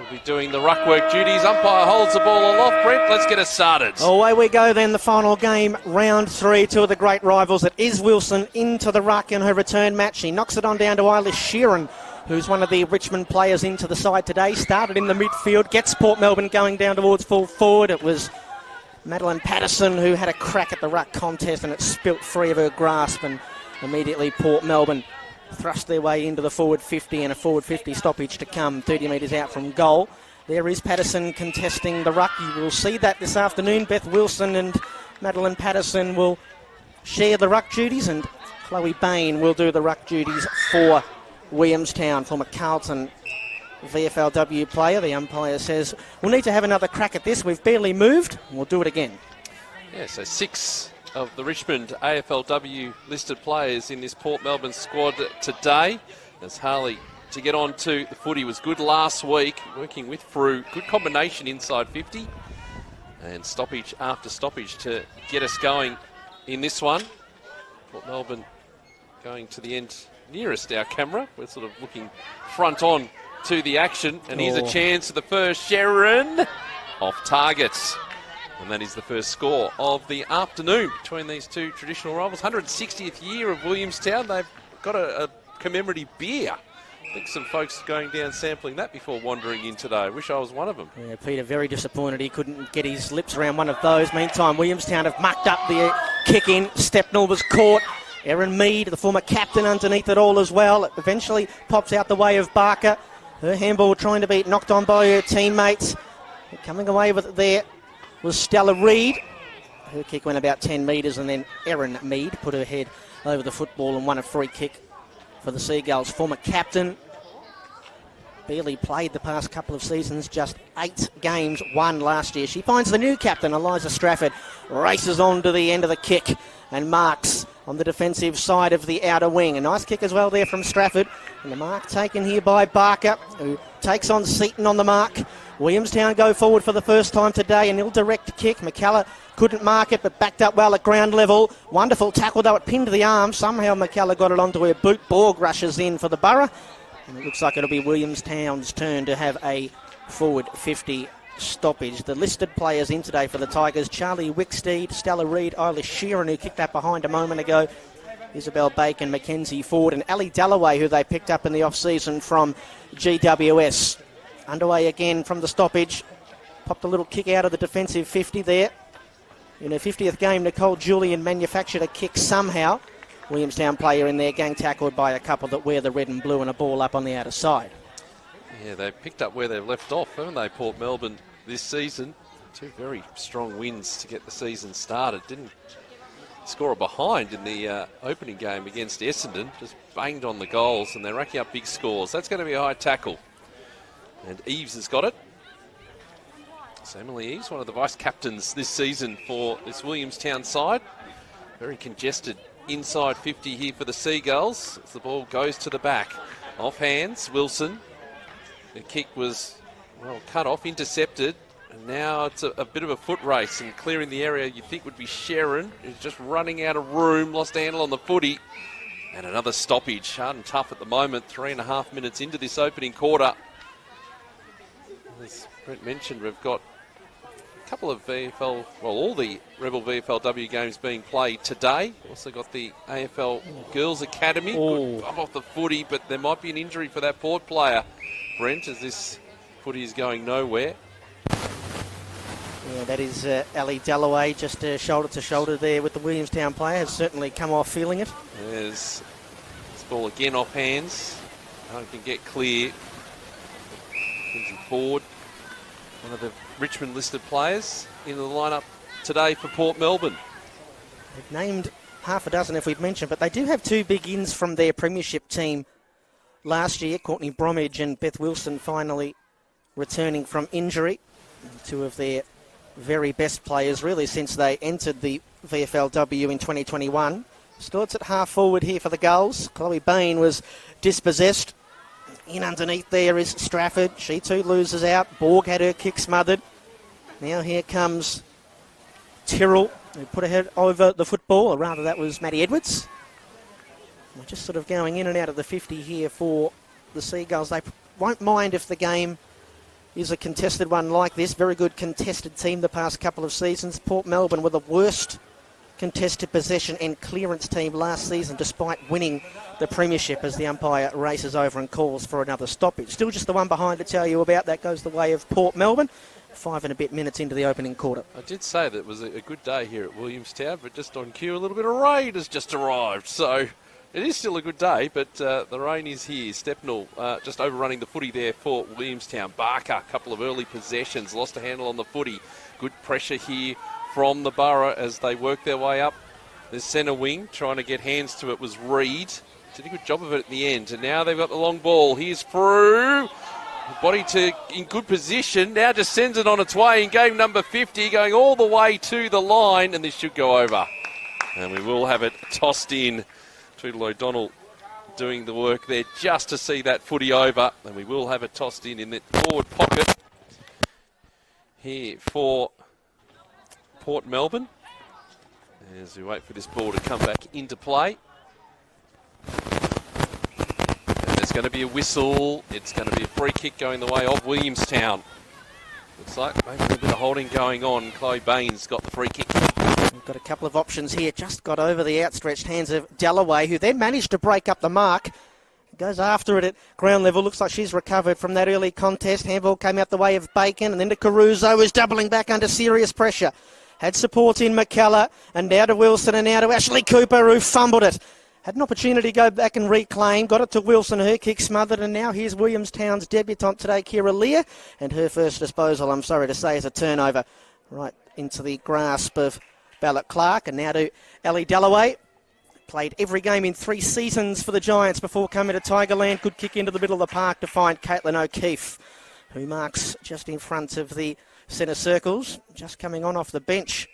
will be doing the ruck work duties. Umpire holds the ball aloft. Brent, let's get us started. Away we go then, the final game, round 3, two of the great rivals. It is Wilson into the ruck in her return match. She knocks it on down to Eilish Sheeran, who's one of the Richmond players into the side today. Started in the midfield, gets Port Melbourne going down towards full forward. It was Madeline Patterson who had a crack at the ruck contest, and it spilt free of her grasp, and immediately Port Melbourne thrust their way into the forward 50, and a forward 50 stoppage to come 30 metres out from goal. There is Patterson contesting the ruck. You will see that this afternoon. Beth Wilson and Madeline Patterson will share the ruck duties, and Chloe Bain will do the ruck duties for Williamstown, former Carlton VFLW player. The umpire says, we'll need to have another crack at this. We've barely moved. We'll do it again. Yeah, so 6 of the Richmond AFLW listed players in this Port Melbourne squad today. As Harley, to get on to the footy, was good last week, working with Frew. Good combination inside 50. And stoppage after stoppage to get us going in this one. Port Melbourne going to the end nearest our camera. We're sort of looking front on to the action. And here's a chance for the first. Sharon off target. And that is the first score of the afternoon between these two traditional rivals. 160th year of Williamstown. They've got a commemorative beer. I think some folks are going down sampling that before wandering in today. I wish I was one of them. Yeah, Peter very disappointed he couldn't get his lips around one of those. Meantime, Williamstown have mucked up the kick in. Stepnell was caught. Erin Mead, the former captain, underneath it all as well. It eventually pops out the way of Barker. Her handball trying to be knocked on by her teammates. Coming away with it there was Stella Reid. Her kick went about 10 metres, and then Erin Mead put her head over the football and won a free kick for the Seagulls. Former captain, barely played the past couple of seasons, just 8 games, 1 last year. She finds the new captain, Eliza Strafford, races on to the end of the kick and marks on the defensive side of the outer wing. A nice kick as well there from Strafford. And the mark taken here by Barker, who takes on Seaton on the mark. Williamstown go forward for the first time today. An ill-direct kick. McKellar couldn't mark it, but backed up well at ground level. Wonderful tackle, though it pinned the arm. Somehow McKellar got it onto her boot. Borg rushes in for the Borough. And it looks like it'll be Williamstown's turn to have a forward 50 stoppage. The listed players in today for the Tigers: Charlie Wicksteed, Stella Reid, Eilish Sheeran, who kicked that behind a moment ago, Isabel Bacon, Mackenzie Ford, and Ali Dalloway, who they picked up in the off-season from GWS. Underway again from the stoppage. Popped a little kick out of the defensive 50 there. In her 50th game, Nicole Julian manufactured a kick somehow. Williamstown player in there, gang tackled by a couple that wear the red and blue, and a ball up on the outer side. Yeah, they've picked up where they've left off, haven't they, Port Melbourne, this season? 2 very strong wins to get the season started. Didn't score a behind in the opening game against Essendon. Just banged on the goals, and they're racking up big scores. That's going to be a high tackle. And Eves has got it. So Emily Eves, one of the vice-captains this season for this Williamstown side. Very congested inside 50 here for the Seagulls as the ball goes to the back. Off hands, Wilson. The kick was, well, cut off, intercepted. And now it's a bit of a foot race, and clearing the area you'd think would be Sharon, who's just running out of room, lost a handle on the footy. And another stoppage, hard and tough at the moment, 3.5 minutes into this opening quarter. As Brent mentioned, we've got a couple of all the Rebel VFLW games being played today. Also got the AFL Girls Academy. Good bump off the footy, but there might be an injury for that Port player, Brent, as this footy is going nowhere. Yeah, that is Ali Dalloway, just shoulder to shoulder there with the Williamstown player. Has certainly come off feeling it. There's this ball again off hands. No one can get clear. Ford, one of the Richmond listed players in the lineup today for Port Melbourne. They've named half a dozen, if we've mentioned, but they do have 2 big ins from their premiership team last year. Courtney Bromwich and Beth Wilson finally returning from injury. 2 of their very best players, really, since they entered the VFLW in 2021. Starts at half forward here for the Gulls. Chloe Bain was dispossessed. In underneath there is Strafford. She too loses out. Borg had her kick smothered. Now here comes Tyrrell, who put her head over the football, or rather that was Maddie Edwards. We're just sort of going in and out of the 50 here for the Seagulls. They won't mind if the game is a contested one like this. Very good contested team the past couple of seasons. Port Melbourne were the worst contested possession and clearance team last season, despite winning the premiership, as the umpire races over and calls for another stoppage. Still just the one behind to tell you about. That goes the way of Port Melbourne. 5 and a bit minutes into the opening quarter. I did say that it was a good day here at Williamstown, but just on cue, a little bit of rain has just arrived. So it is still a good day, but the rain is here. Stepnell just overrunning the footy there for Williamstown. Barker, a couple of early possessions, lost a handle on the footy. Good pressure here from the Borough as they work their way up. The centre wing trying to get hands to it was Reid. Did a good job of it at the end. And now they've got the long ball. Here's Frew. Body to in good position. Now just sends it on its way in game number 50, going all the way to the line. And this should go over. And we will have it tossed in. Tweedle O'Donnell doing the work there just to see that footy over. And we will have it tossed in the forward pocket here for Port Melbourne, as we wait for this ball to come back into play. And there's going to be a whistle. It's going to be a free kick going the way of Williamstown. Looks like maybe a little bit of holding going on. Chloe Baines got the free kick. We've got a couple of options here. Just got over the outstretched hands of Dalloway, who then managed to break up the mark. Goes after it at ground level. Looks like she's recovered from that early contest. Handball came out the way of Bacon, and then to Caruso, who's doubling back under serious pressure. Had support in McKellar, and now to Wilson, and now to Ashley Cooper, who fumbled it. Had an opportunity to go back and reclaim. Got it to Wilson, her kick smothered, and now here's Williamstown's debutant today, Kira Lear, and her first disposal, I'm sorry to say, is a turnover right into the grasp of Ballot Clark, and now to Ellie Dalloway. Played every game in 3 seasons for the Giants before coming to Tigerland. Good kick into the middle of the park to find Caitlin O'Keefe, who marks just in front of the centre circles. Just coming on off the bench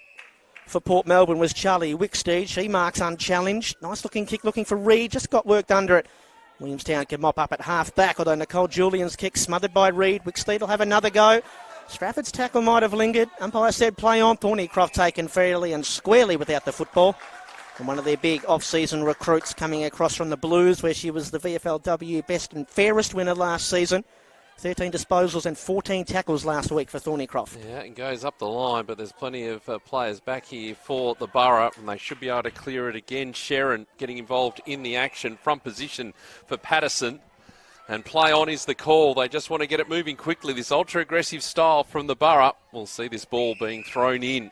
for Port Melbourne was Charlie Wicksteed. She marks unchallenged. Nice looking kick looking for Reid. Just got worked under it. Williamstown can mop up at half back, although Nicole Julian's kick smothered by Reid. Wicksteed will have another go. Strafford's tackle might have lingered. Umpire said play on. Thornycroft taken fairly and squarely without the football. And one of their big off-season recruits coming across from the Blues, where she was the VFLW best and fairest winner last season. 13 disposals and 14 tackles last week for Thornycroft. Yeah, it goes up the line, but there's plenty of players back here for the Borough, and they should be able to clear it again. Sharon getting involved in the action. Front position for Patterson. And play on is the call. They just want to get it moving quickly. This ultra-aggressive style from the Borough. We'll see this ball being thrown in.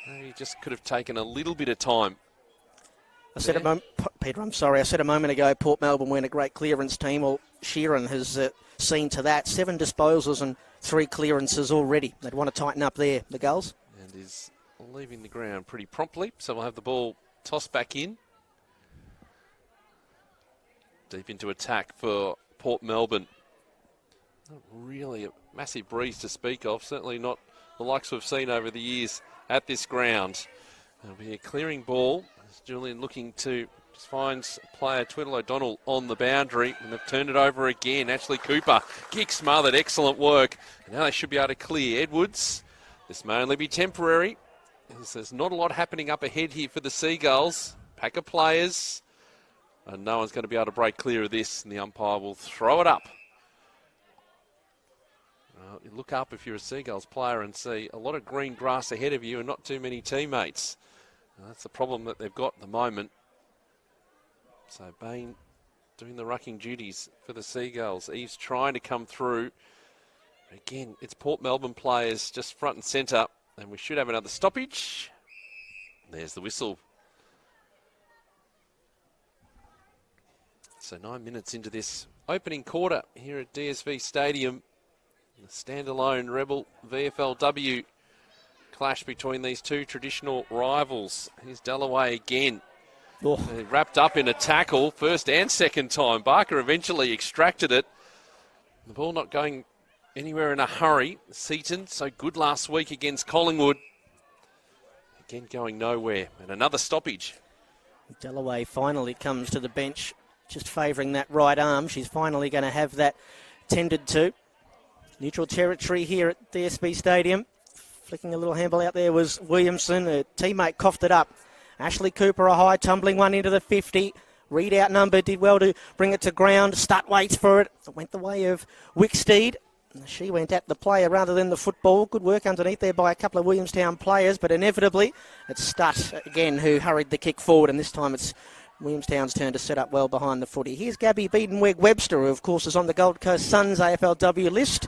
He just could have taken a little bit of time. Peter, I'm sorry. I said a moment ago Port Melbourne weren't a great clearance team. Well, Sheeran has seen to that. 7 disposals and 3 clearances already. They'd want to tighten up there, the Gulls. And is leaving the ground pretty promptly. So we'll have the ball tossed back in. Deep into attack for Port Melbourne. Not really a massive breeze to speak of. Certainly not the likes we've seen over the years at this ground. There'll be a clearing ball. Julian looking to just finds player Tweedle O'Donnell on the boundary, and they've turned it over again. Ashley Cooper, kick smothered, excellent work. And now they should be able to clear. Edwards, this may only be temporary, as there's not a lot happening up ahead here for the Seagulls. Pack of players, and no one's going to be able to break clear of this, and the umpire will throw it up. You look up if you're a Seagulls player and see a lot of green grass ahead of you and not too many teammates. That's the problem that they've got at the moment. So Bain doing the rucking duties for the Seagulls. Eve's trying to come through. Again, it's Port Melbourne players just front and centre, and we should have another stoppage. There's the whistle. So 9 minutes into this opening quarter here at DSV Stadium. The standalone Rebel VFLW clash between these two traditional rivals. Here's Dalloway again. Oh. Wrapped up in a tackle, first and second time. Barker eventually extracted it. The ball not going anywhere in a hurry. Seaton, so good last week against Collingwood. Again going nowhere. And another stoppage. Dalloway finally comes to the bench, just favouring that right arm. She's finally going to have that tended to. Neutral territory here at DSV Stadium. Flicking a little handball out there was Williamson. Her teammate coughed it up. Ashley Cooper, a high tumbling one into the 50. Reid outnumbered, did well to bring it to ground. Stutt waits for it. It went the way of Wicksteed. She went at the player rather than the football. Good work underneath there by a couple of Williamstown players, but inevitably it's Stutt again who hurried the kick forward, and this time it's Williamstown's turn to set up well behind the footy. Here's Gabby Biedenweg-Webster, who of course is on the Gold Coast Suns AFLW list.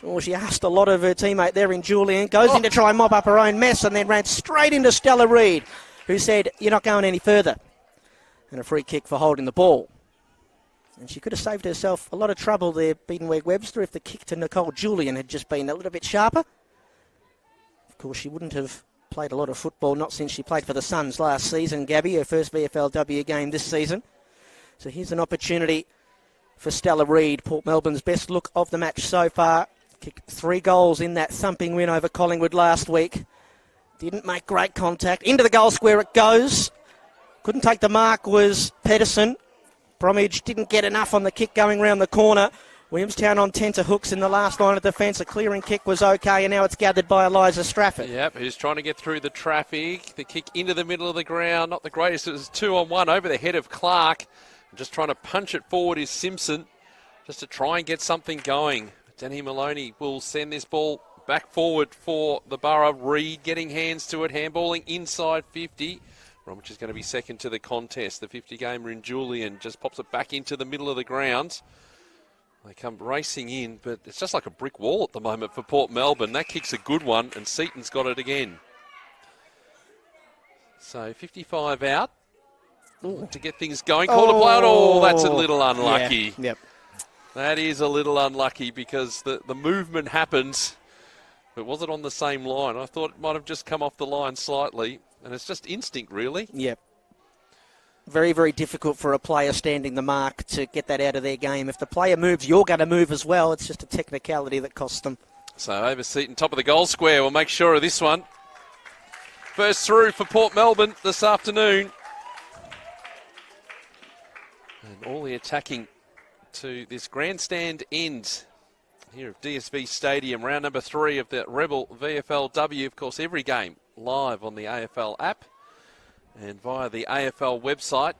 Well, she asked a lot of her teammate there in Julian, goes in to try and mop up her own mess and then ran straight into Stella Reid, who said, "You're not going any further." And a free kick for holding the ball. And she could have saved herself a lot of trouble there, Biedenweg-Webster, if the kick to Nicole Julian had just been a little bit sharper. Of course, she wouldn't have played a lot of football, not since she played for the Suns last season, Gabby, her first VFLW game this season. So here's an opportunity for Stella Reid, Port Melbourne's best look of the match so far. Kicked 3 goals in that thumping win over Collingwood last week. Didn't make great contact. Into the goal square it goes. Couldn't take the mark was Pedersen. Bromwich didn't get enough on the kick going round the corner. Williamstown on tenterhooks in the last line of defence. A clearing kick was okay, and now it's gathered by Eliza Strafford. Yep, who's trying to get through the traffic. The kick into the middle of the ground, not the greatest. It was 2-on-1 over the head of Clark. Just trying to punch it forward is Simpson, just to try and get something going. Danny Maloney will send this ball back forward for the Borough. Reid getting hands to it, handballing inside 50. Bromwich is going to be second to the contest. The 50-gamer in Julian just pops it back into the middle of the ground. They come racing in, but it's just like a brick wall at the moment for Port Melbourne. That kick's a good one, and Seaton's got it again. So 55 out. Ooh. To get things going. Call to play. Oh, that's a little unlucky. Yeah. Yep. That is a little unlucky because the movement happens, but was it on the same line? I thought it might have just come off the line slightly. And it's just instinct, really. Yep. Very, very difficult for a player standing the mark to get that out of their game. If the player moves, you're going to move as well. It's just a technicality that costs them. So over Seaton, top of the goal square. We'll make sure of this one. First through for Port Melbourne this afternoon. And all the attacking to this grandstand end here of DSV Stadium. Round number 3 of the Rebel VFLW. Of course, every game live on the AFL app and via the AFL website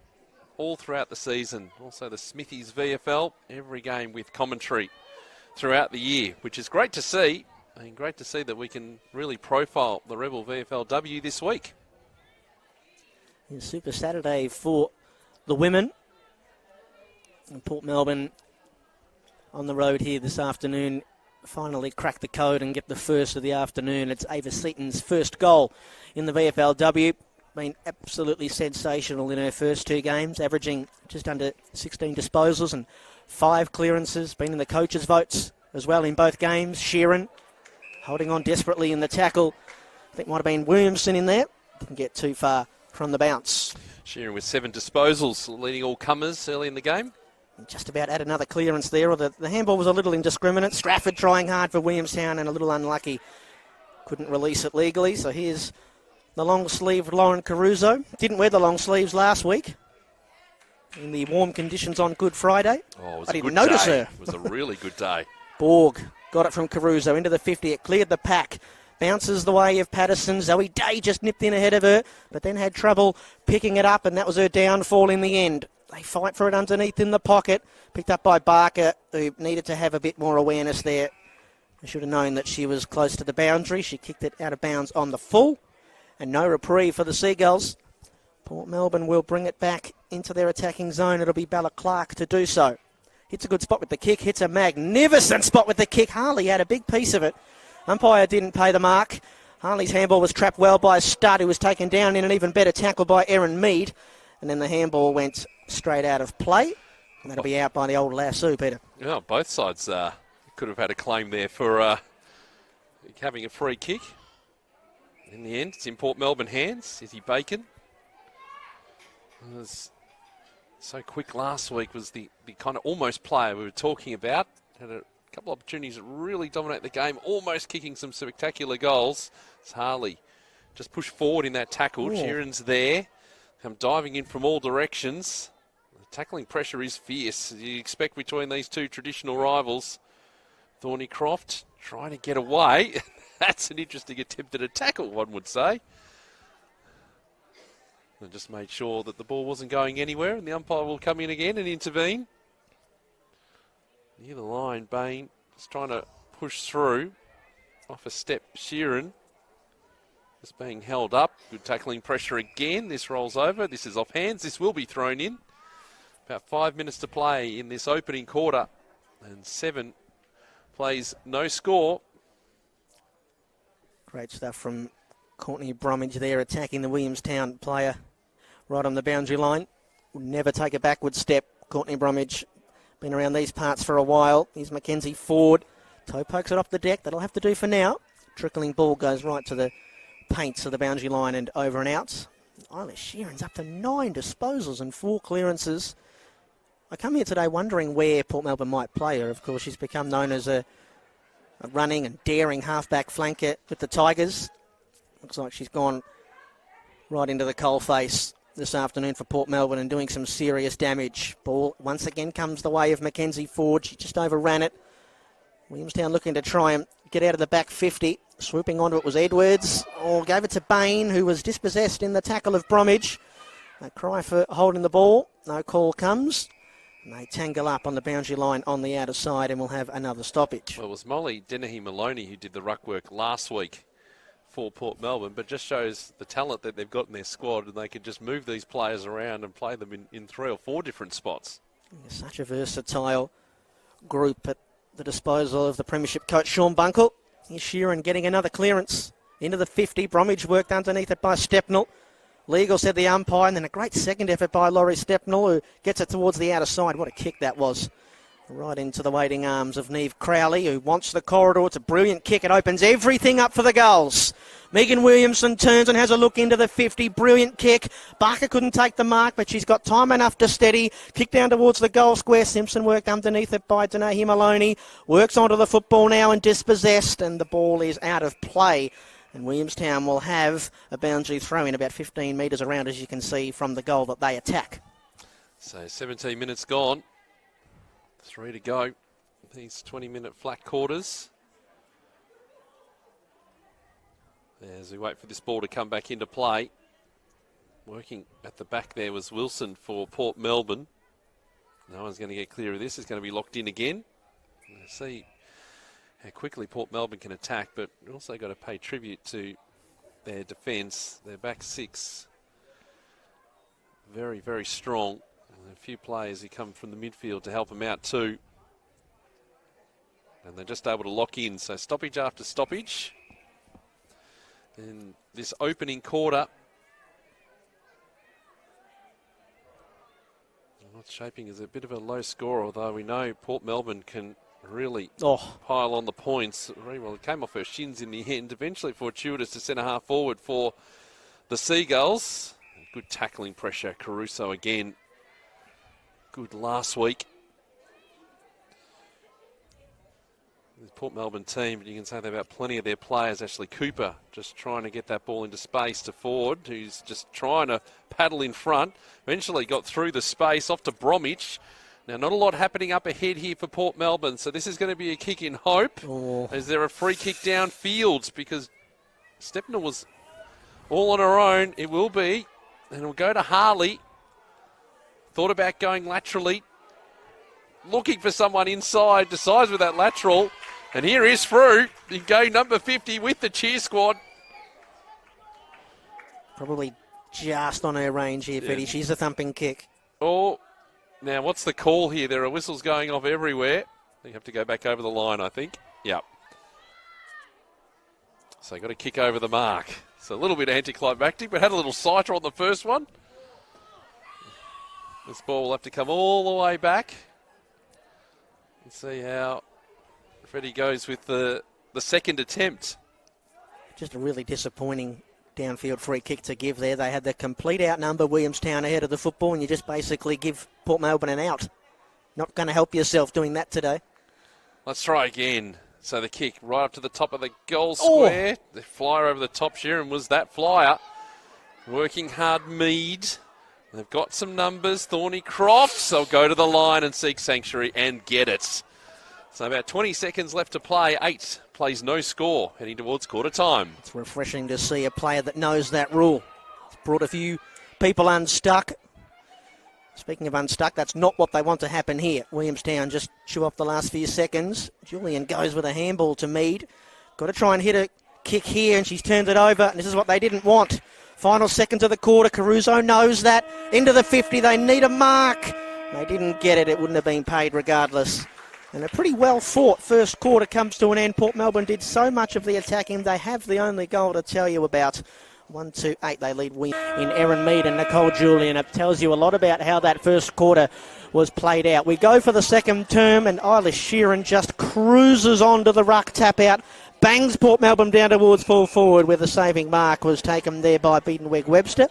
all throughout the season. Also the Smithies VFL, every game with commentary throughout the year, which is great to see. And great to see that we can really profile the Rebel VFLW this week. It's Super Saturday for the women. And Port Melbourne on the road here this afternoon. Finally crack the code and get the first of the afternoon. It's Ava Seaton's first goal in the VFLW. Been absolutely sensational in her first 2 games, averaging just under 16 disposals and 5 clearances. Been in the coaches' votes as well in both games. Sheeran holding on desperately in the tackle. I think might have been Williamson in there. Didn't get too far from the bounce. Sheeran with 7 disposals, leading all comers early in the game. Just about add another clearance there, or the handball was a little indiscriminate. Strafford trying hard for Williamstown and a little unlucky. Couldn't release it legally, so here's the long-sleeved Lauren Caruso. Didn't wear the long sleeves last week in the warm conditions on Good Friday. Oh, it was I didn't notice her. It was a really good day. Borg got it from Caruso into the 50. It cleared the pack. Bounces the way of Patterson. Zoe Day just nipped in ahead of her, but then had trouble picking it up, and that was her downfall in the end. They fight for it underneath in the pocket. Picked up by Barker, who needed to have a bit more awareness there. I should have known that she was close to the boundary. She kicked it out of bounds on the full. And no reprieve for the Seagulls. Port Melbourne will bring it back into their attacking zone. It'll be Bella Clark to do so. Hits a good spot with the kick. Hits a magnificent spot with the kick. Harley had a big piece of it. Umpire didn't pay the mark. Harley's handball was trapped well by Studd, who was taken down in an even better tackle by Erin Mead. And then the handball went straight out of play. And that'll be out by the old lasso, Peter. Yeah, both sides could have had a claim there for having a free kick. In the end, it's in Port Melbourne hands. Izzy Bacon. It was so quick last week, was the kind of almost player we were talking about. Had a couple of opportunities to really dominate the game, almost kicking some spectacular goals. It's Harley just pushed forward in that tackle. Sheeran's there. Come diving in from all directions. The tackling pressure is fierce, as you expect between these two traditional rivals. Thornycroft trying to get away. That's an interesting attempt at a tackle, one would say. They just made sure that the ball wasn't going anywhere, and the umpire will come in again and intervene. Near the line, Bain is trying to push through. Off a step, Sheeran. Just being held up. Good tackling pressure again. This rolls over. This is off hands. This will be thrown in. About 5 minutes to play in this opening quarter. And 7 plays no score. Great stuff from Courtney Bromwich there, attacking the Williamstown player right on the boundary line. Will never take a backward step. Courtney Bromwich been around these parts for a while. Here's Mackenzie Ford. Toe pokes it off the deck. That'll have to do for now. Trickling ball goes right to the paints of the boundary line and over and out. Isla Sheeran's up to 9 disposals and 4 clearances. I come here today wondering where Port Melbourne might play her. Of course, she's become known as a running and daring halfback flanker with the Tigers. Looks like she's gone right into the coalface this afternoon for Port Melbourne and doing some serious damage. Ball once again comes the way of Mackenzie Ford. She just overran it. Williamstown looking to try and get out of the back 50. Swooping onto it was Edwards. Gave it to Bain, who was dispossessed in the tackle of Bromwich. A cry for holding the ball. No call comes. And they tangle up on the boundary line on the outer side and we'll have another stoppage. Well, it was Molly Dennehy-Maloney who did the ruck work last week for Port Melbourne, but just shows the talent that they've got in their squad, and they could just move these players around and play them in 3 or 4 different spots. Such a versatile group at the disposal of the Premiership coach Sean Bunkle. Here's Sheeran getting another clearance into the 50. Bromwich worked underneath it by Stepnell. Legal said the umpire, and then a great second effort by Laurie Stepnell, who gets it towards the outer side. What a kick that was. Right into the waiting arms of Neve Crowley, who wants the corridor. It's a brilliant kick. It opens everything up for the goals. Megan Williamson turns and has a look into the 50. Brilliant kick. Barker couldn't take the mark, but she's got time enough to steady. Kick down towards the goal square. Simpson worked underneath it by Denahi Maloney. Works onto the football now and dispossessed, and the ball is out of play. And Williamstown will have a boundary throw in about 15 metres around, as you can see from the goal that they attack. So 17 minutes gone. 3 to go. These 20-minute flat quarters. As we wait for this ball to come back into play. Working at the back there was Wilson for Port Melbourne. No one's going to get clear of this. It's going to be locked in again. Let's see how quickly Port Melbourne can attack, but we've also got to pay tribute to their defence. Their back 6, very, very strong. And a few players who come from the midfield to help them out too. And they're just able to lock in. So stoppage after stoppage. In this opening quarter. Not shaping as a bit of a low score, although we know Port Melbourne can really pile on the points. Very well, it came off her shins in the end. Eventually fortuitous to centre half forward for the Seagulls. Good tackling pressure. Caruso again. Good last week. The Port Melbourne team, but you can say they've got plenty of their players. Ashley Cooper just trying to get that ball into space to Ford, who's just trying to paddle in front. Eventually got through the space off to Bromwich. Now, not a lot happening up ahead here for Port Melbourne, so this is going to be a kick in hope. Is there a free kick downfield? Because Stepner was all on her own. It will be. And it'll go to Harley. Thought about going laterally. Looking for someone inside. Decides with that lateral. And here is through. You go number 50 with the cheer squad. Probably just on her range here, Fetty. She's a thumping kick. Now, what's the call here? There are whistles going off everywhere. You have to go back over the line, I think. Yep. So got to kick over the mark. So a little bit anticlimactic, but had a little sighter on the first one. This ball will have to come all the way back. Let's see how Freddie goes with the second attempt. Just a really disappointing downfield free kick to give there. They had the complete outnumber Williamstown ahead of the football, and you just basically give Port Melbourne an out. Not going to help yourself doing that today. Let's try again. So the kick right up to the top of the goal square. The flyer over the top. Sheeran was that flyer. Working hard, Mead. They've got some numbers. Thorny Crofts. They'll go to the line and seek sanctuary and get it. So about 20 seconds left to play. 8 plays no score, heading towards quarter time. It's refreshing to see a player that knows that rule. It's brought a few people unstuck. Speaking of unstuck, that's not what they want to happen here. Williamstown just chew off the last few seconds. Julian goes with a handball to Mead. Got to try and hit a kick here, and she's turned it over, and this is what they didn't want. Final seconds of the quarter. Caruso knows that. Into the 50, they need a mark. They didn't get it. It wouldn't have been paid regardless. And a pretty well fought first quarter comes to an end. Port Melbourne did so much of the attacking. They have the only goal to tell you about. 1-2-8, they lead in Erin Mead and Nicole Julian. It tells you a lot about how that first quarter was played out. We go for the second term, and Eilish Sheeran just cruises on to the ruck tap out. Bangs Port Melbourne down towards full forward, where the saving mark was taken there by Beatonweg-Webster,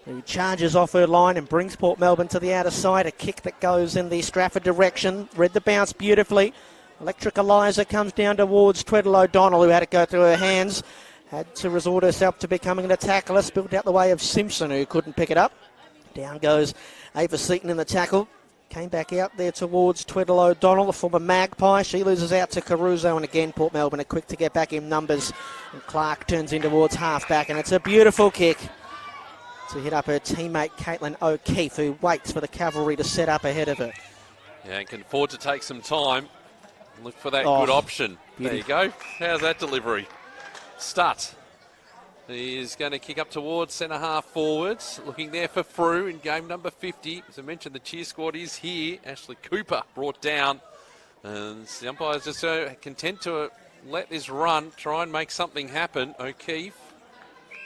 who charges off her line and brings Port Melbourne to the outer side. A kick that goes in the Strafford direction. Read the bounce beautifully. Electric Eliza comes down towards Tweddle O'Donnell, who had to go through her hands. Had to resort herself to becoming an tackler. Spilled out the way of Simpson, who couldn't pick it up. Down goes Ava Seaton in the tackle. Came back out there towards Tweddle O'Donnell, the former Magpie. She loses out to Caruso, and again Port Melbourne are quick to get back in numbers. And Clark turns in towards half-back, and it's a beautiful kick to hit up her teammate Caitlin O'Keefe, who waits for the cavalry to set up ahead of her. Yeah, and can afford to take some time. Look for that good option. Beauty. There you go. How's that delivery? Stutt. He is going to kick up towards centre half forwards. Looking there for Frew in game number 50. As I mentioned, the cheer squad is here. Ashley Cooper brought down. And the umpires just content to let this run, try and make something happen. O'Keefe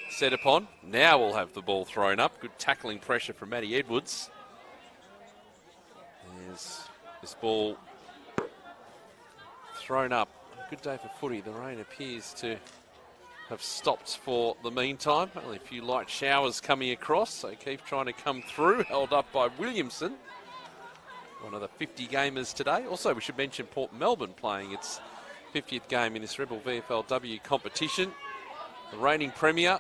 set upon. Now we'll have the ball thrown up. Good tackling pressure from Maddie Edwards. There's this ball thrown up. Good day for footy. The rain appears to have stopped for the meantime. Only a few light showers coming across. O'Keefe trying to come through. Held up by Williamson. One of the 50 gamers today. Also, we should mention Port Melbourne playing its 50th game in this Rebel VFLW competition. The reigning premier.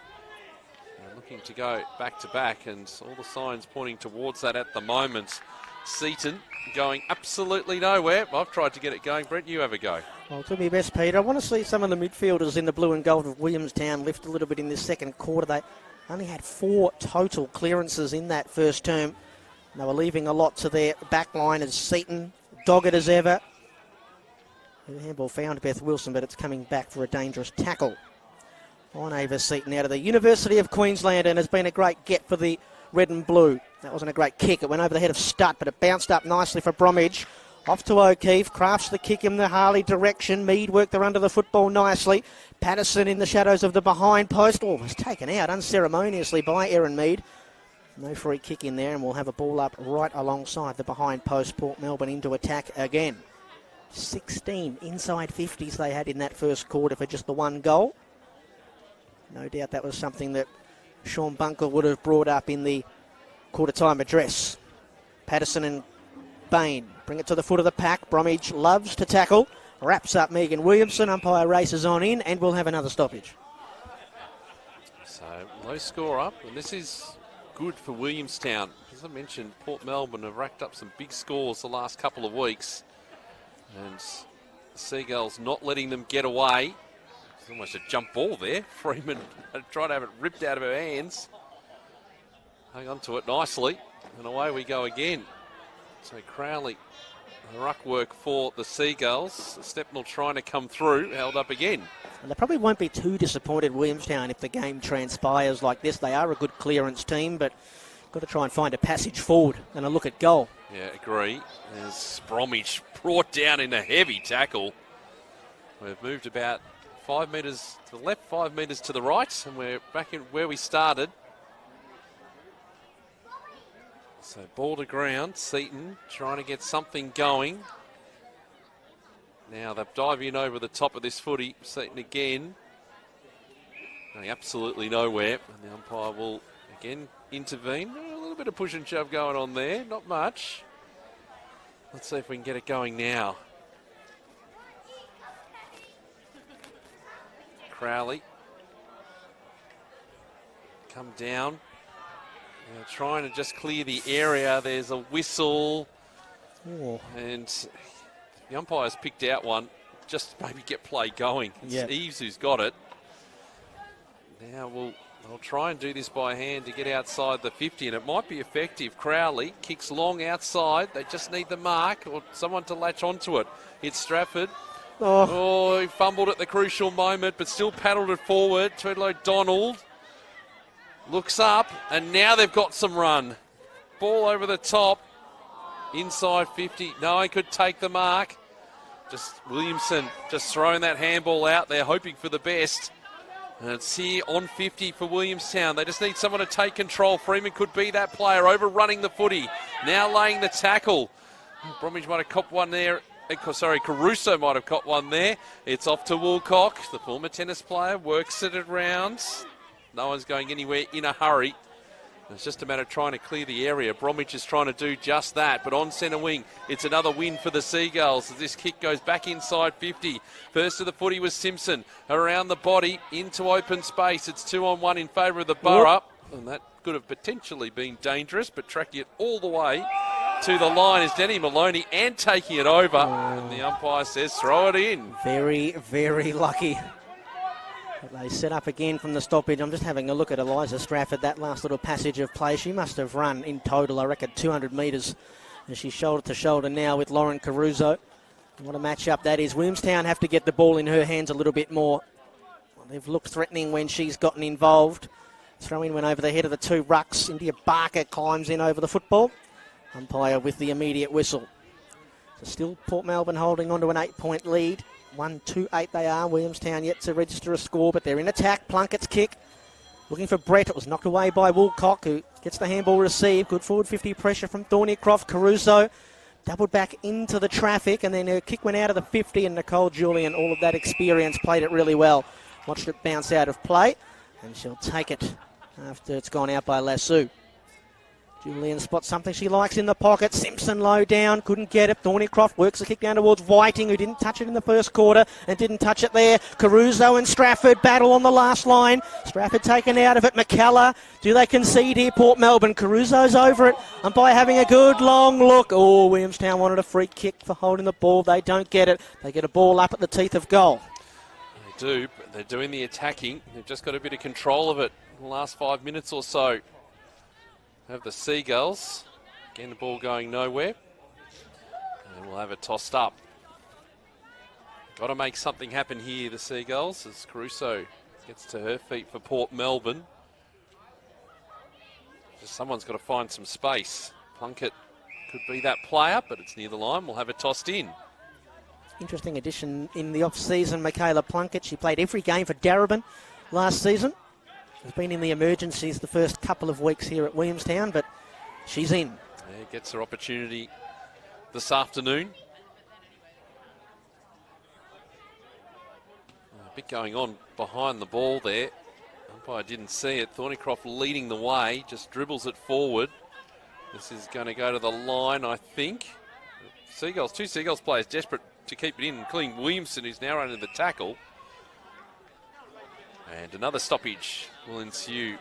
Looking to go back to back, and all the signs pointing towards that at the moment. Seaton going absolutely nowhere. I've tried to get it going. Brent, you have a go. I'll do my best, Peter. I want to see some of the midfielders in the blue and gold of Williamstown lift a little bit in this second quarter. They only had 4 total clearances in that first term. They were leaving a lot to their back line as Seaton, dogged as ever. The handball found Beth Wilson, but it's coming back for a dangerous tackle on Ava Seaton out of the University of Queensland, and has been a great get for the red and blue. That wasn't a great kick. It went over the head of Stutt, but it bounced up nicely for Bromwich. Off to O'Keefe, crafts the kick in the Harley direction. Mead worked her under the football nicely. Patterson in the shadows of the behind post. Oh, was taken out unceremoniously by Erin Mead. No free kick in there, and we'll have a ball up right alongside the behind post. Port Melbourne into attack again. 16 inside 50s they had in that first quarter for just the one goal. No doubt that was something that Sean Bunker would have brought up in the quarter-time address. Patterson and Bain bring it to the foot of the pack. Bromwich loves to tackle. Wraps up Megan Williamson. Umpire races on in, and we'll have another stoppage. So, low score up, and this is good for Williamstown. As I mentioned, Port Melbourne have racked up some big scores the last couple of weeks. And the Seagulls not letting them get away. It's almost a jump ball there. Freeman tried to have it ripped out of her hands. Hang on to it nicely. And away we go again. So Crowley, the ruck work for the Seagulls. Stepnell trying to come through, held up again. And they probably won't be too disappointed, Williamstown, if the game transpires like this. They are a good clearance team, but got to try and find a passage forward and a look at goal. Yeah, agree. There's Bromwich brought down in a heavy tackle. We've moved about 5 metres to the left, 5 metres to the right, and we're back in where we started. So ball to ground, Seaton trying to get something going. Now they're diving over the top of this footy. Seaton again. Going absolutely nowhere. And the umpire will again intervene. A little bit of push and shove going on there, not much. Let's see if we can get it going now. Crowley. Come down. They're trying to just clear the area. There's a whistle. Oh. And the umpire's picked out one. Just maybe get play going. It's Eves who's got it. Now They'll try and do this by hand to get outside the 50, and it might be effective. Crowley kicks long outside. They just need the mark or someone to latch onto it. It's Strafford. Oh, he fumbled at the crucial moment, but still paddled it forward. Tweedledee Donald looks up, and now they've got some run. Ball over the top, inside 50. No one could take the mark. Just Williamson just throwing that handball out there, hoping for the best. And it's here on 50 for Williamstown. They just need someone to take control. Freeman could be that player, overrunning the footy. Now laying the tackle. Bromwich might have copped one there. Sorry, Caruso might have caught one there. It's off to Woolcock, the former tennis player, works it around. No one's going anywhere in a hurry. It's just a matter of trying to clear the area. Bromwich is trying to do just that, but on centre wing, it's another win for the Seagulls as this kick goes back inside 50. First to the footy was Simpson. Around the body, into open space. It's 2-on-1 in favour of the Borough. And that could have potentially been dangerous, but tracking it all the way to the line is Denny Maloney and taking it over. And the umpire says throw it in. Very, very lucky. They set up again from the stoppage. I'm just having a look at Eliza Strafford, that last little passage of play. She must have run in total, I reckon, 200 metres. And she's shoulder to shoulder now with Lauren Caruso. What a match-up that is. Williamstown have to get the ball in her hands a little bit more. Well, they've looked threatening when she's gotten involved. Throw-in went over the head of the two rucks. India Barker climbs in over the football. Umpire with the immediate whistle. So still Port Melbourne holding on to an 8-point lead. 1-2-8 they are. Williamstown yet to register a score, but they're in attack. Plunkett's kick. Looking for Brett. It was knocked away by Woolcock, who gets the handball received. Good forward 50 pressure from Thornycroft. Caruso doubled back into the traffic, and then her kick went out of the 50, and Nicole Julian, all of that experience, played it really well. Watched it bounce out of play, and she'll take it after it's gone out by Lassou. Julian spots something she likes in the pocket. Simpson low down, couldn't get it. Thornycroft works the kick down towards Whiting, who didn't touch it in the first quarter and didn't touch it there. Caruso and Strafford battle on the last line. Strafford taken out of it. McKellar, do they concede here? Port Melbourne. Caruso's over it. Umpire having a good long look. Oh, Williamstown wanted a free kick for holding the ball. They don't get it. They get a ball up at the teeth of goal. They do, but they're doing the attacking. They've just got a bit of control of it in the last 5 minutes or so. Have the Seagulls. Again, the ball going nowhere. And we'll have it tossed up. Got to make something happen here, the Seagulls, as Caruso gets to her feet for Port Melbourne. Just someone's got to find some space. Plunkett could be that player, but it's near the line. We'll have it tossed in. Interesting addition in the off-season, Michaela Plunkett. She played every game for Darebin last season. She's been in the emergencies the first couple of weeks here at Williamstown, but she's in. Yeah, gets her opportunity this afternoon. A bit going on behind the ball there. Umpire didn't see it. Thornycroft leading the way, just dribbles it forward. This is going to go to the line, I think. Seagulls, two Seagulls players desperate to keep it in, including Williamson, who's now under the tackle. And another stoppage will ensue.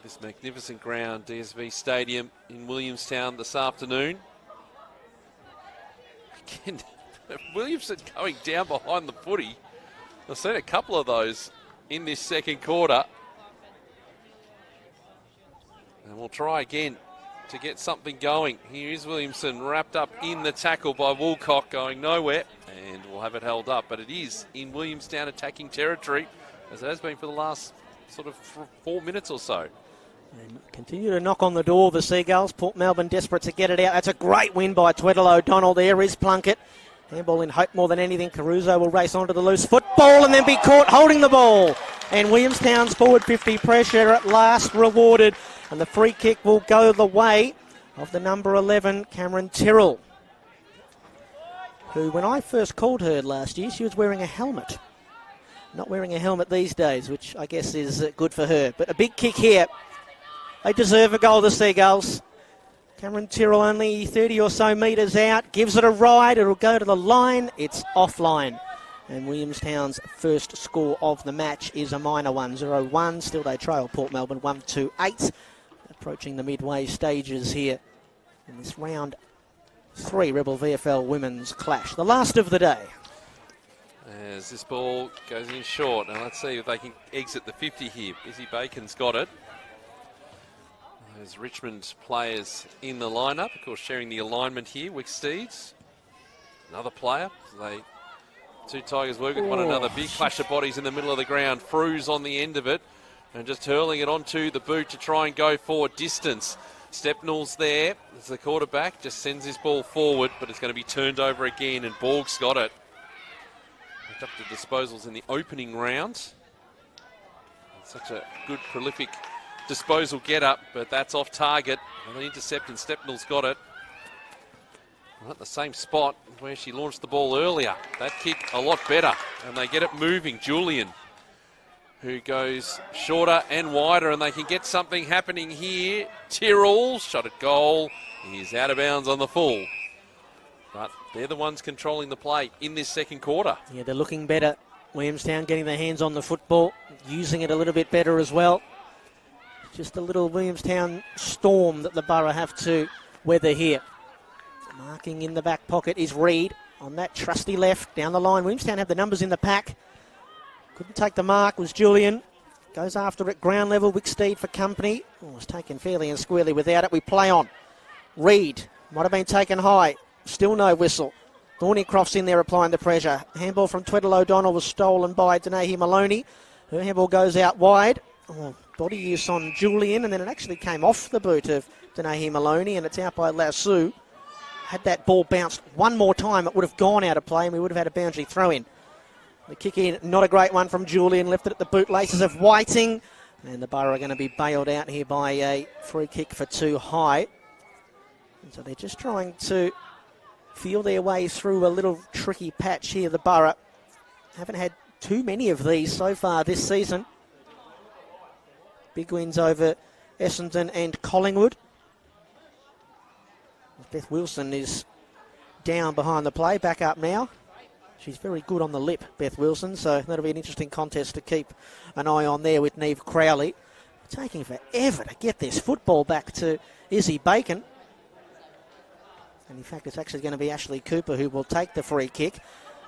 This magnificent ground, DSV Stadium in Williamstown this afternoon. Again, Williamson going down behind the footy. I've seen a couple of those in this second quarter. And we'll try again to get something going. Here is Williamson wrapped up in the tackle by Woolcock, going nowhere. And we'll have it held up, but it is in Williamstown attacking territory, as it has been for the last sort of 4 minutes or so. And continue to knock on the door of the Seagulls. Port Melbourne desperate to get it out. That's a great win by Tweedledee O'Donnell. There is Plunkett. Handball in hope more than anything. Caruso will race onto the loose football and then be caught holding the ball. And Williamstown's forward 50 pressure at last rewarded. And the free kick will go the way of the number 11, Cameron Tyrrell, who, when I first called her last year, she was wearing a helmet. Not wearing a helmet these days, which I guess is good for her. But a big kick here. They deserve a goal, the Seagulls. Cameron Tyrrell only 30 or so metres out. Gives it a ride. It'll go to the line. It's offline. And Williamstown's first score of the match is a minor one. 0-1. Still they trail Port Melbourne 1-2-8. Approaching the midway stages here in this round 3 Rebel VFL Women's Clash. The last of the day. As this ball goes in short. Now let's see if they can exit the 50 here. Izzy Bacon's got it. There's Richmond players in the lineup, of course sharing the alignment here. Wick Steeds, another player. Two Tigers work with one another. Big clash of bodies in the middle of the ground. Frews on the end of it and just hurling it onto the boot to try and go for distance. Stepnell's there as the quarterback, just sends his ball forward, but it's going to be turned over again, and Borg's got it. Picked up the disposals in the opening round. Such a good, prolific disposal get up, but that's off target. And the intercept, and Stepnell's got it. Right, the same spot where she launched the ball earlier. That kick a lot better, and they get it moving. Julian, who goes shorter and wider, and they can get something happening here. Tyrrell, shot at goal. He's out of bounds on the full. But they're the ones controlling the play in this second quarter. Yeah, they're looking better. Williamstown getting their hands on the football, using it a little bit better as well. Just a little Williamstown storm that the Borough have to weather here. Marking in the back pocket is Reid on that trusty left down the line. Williamstown have the numbers in the pack. Couldn't take the mark, was Julian. Goes after it ground level. Wicksteed for company. Was taken fairly and squarely without it. We play on. Reid might have been taken high. Still no whistle. Thornycroft's in there applying the pressure. Handball from Tweddle O'Donnell was stolen by Denahi Maloney. Her handball goes out wide. Body use on Julian, and then it actually came off the boot of Denahi Maloney, and it's out by Lassou. Had that ball bounced one more time, it would have gone out of play, and we would have had a boundary throw in. The kick in, not a great one from Julian, left it at the bootlaces of Whiting, and the Borough are going to be bailed out here by a free kick for too high. And so they're just trying to feel their way through a little tricky patch here, the Borough. Haven't had too many of these so far this season. Big wins over Essendon and Collingwood. Beth Wilson is down behind the play, back up now. She's very good on the lip, Beth Wilson, so that'll be an interesting contest to keep an eye on there with Neve Crowley. Taking forever to get this football back to Izzy Bacon. And in fact, it's actually going to be Ashley Cooper who will take the free kick.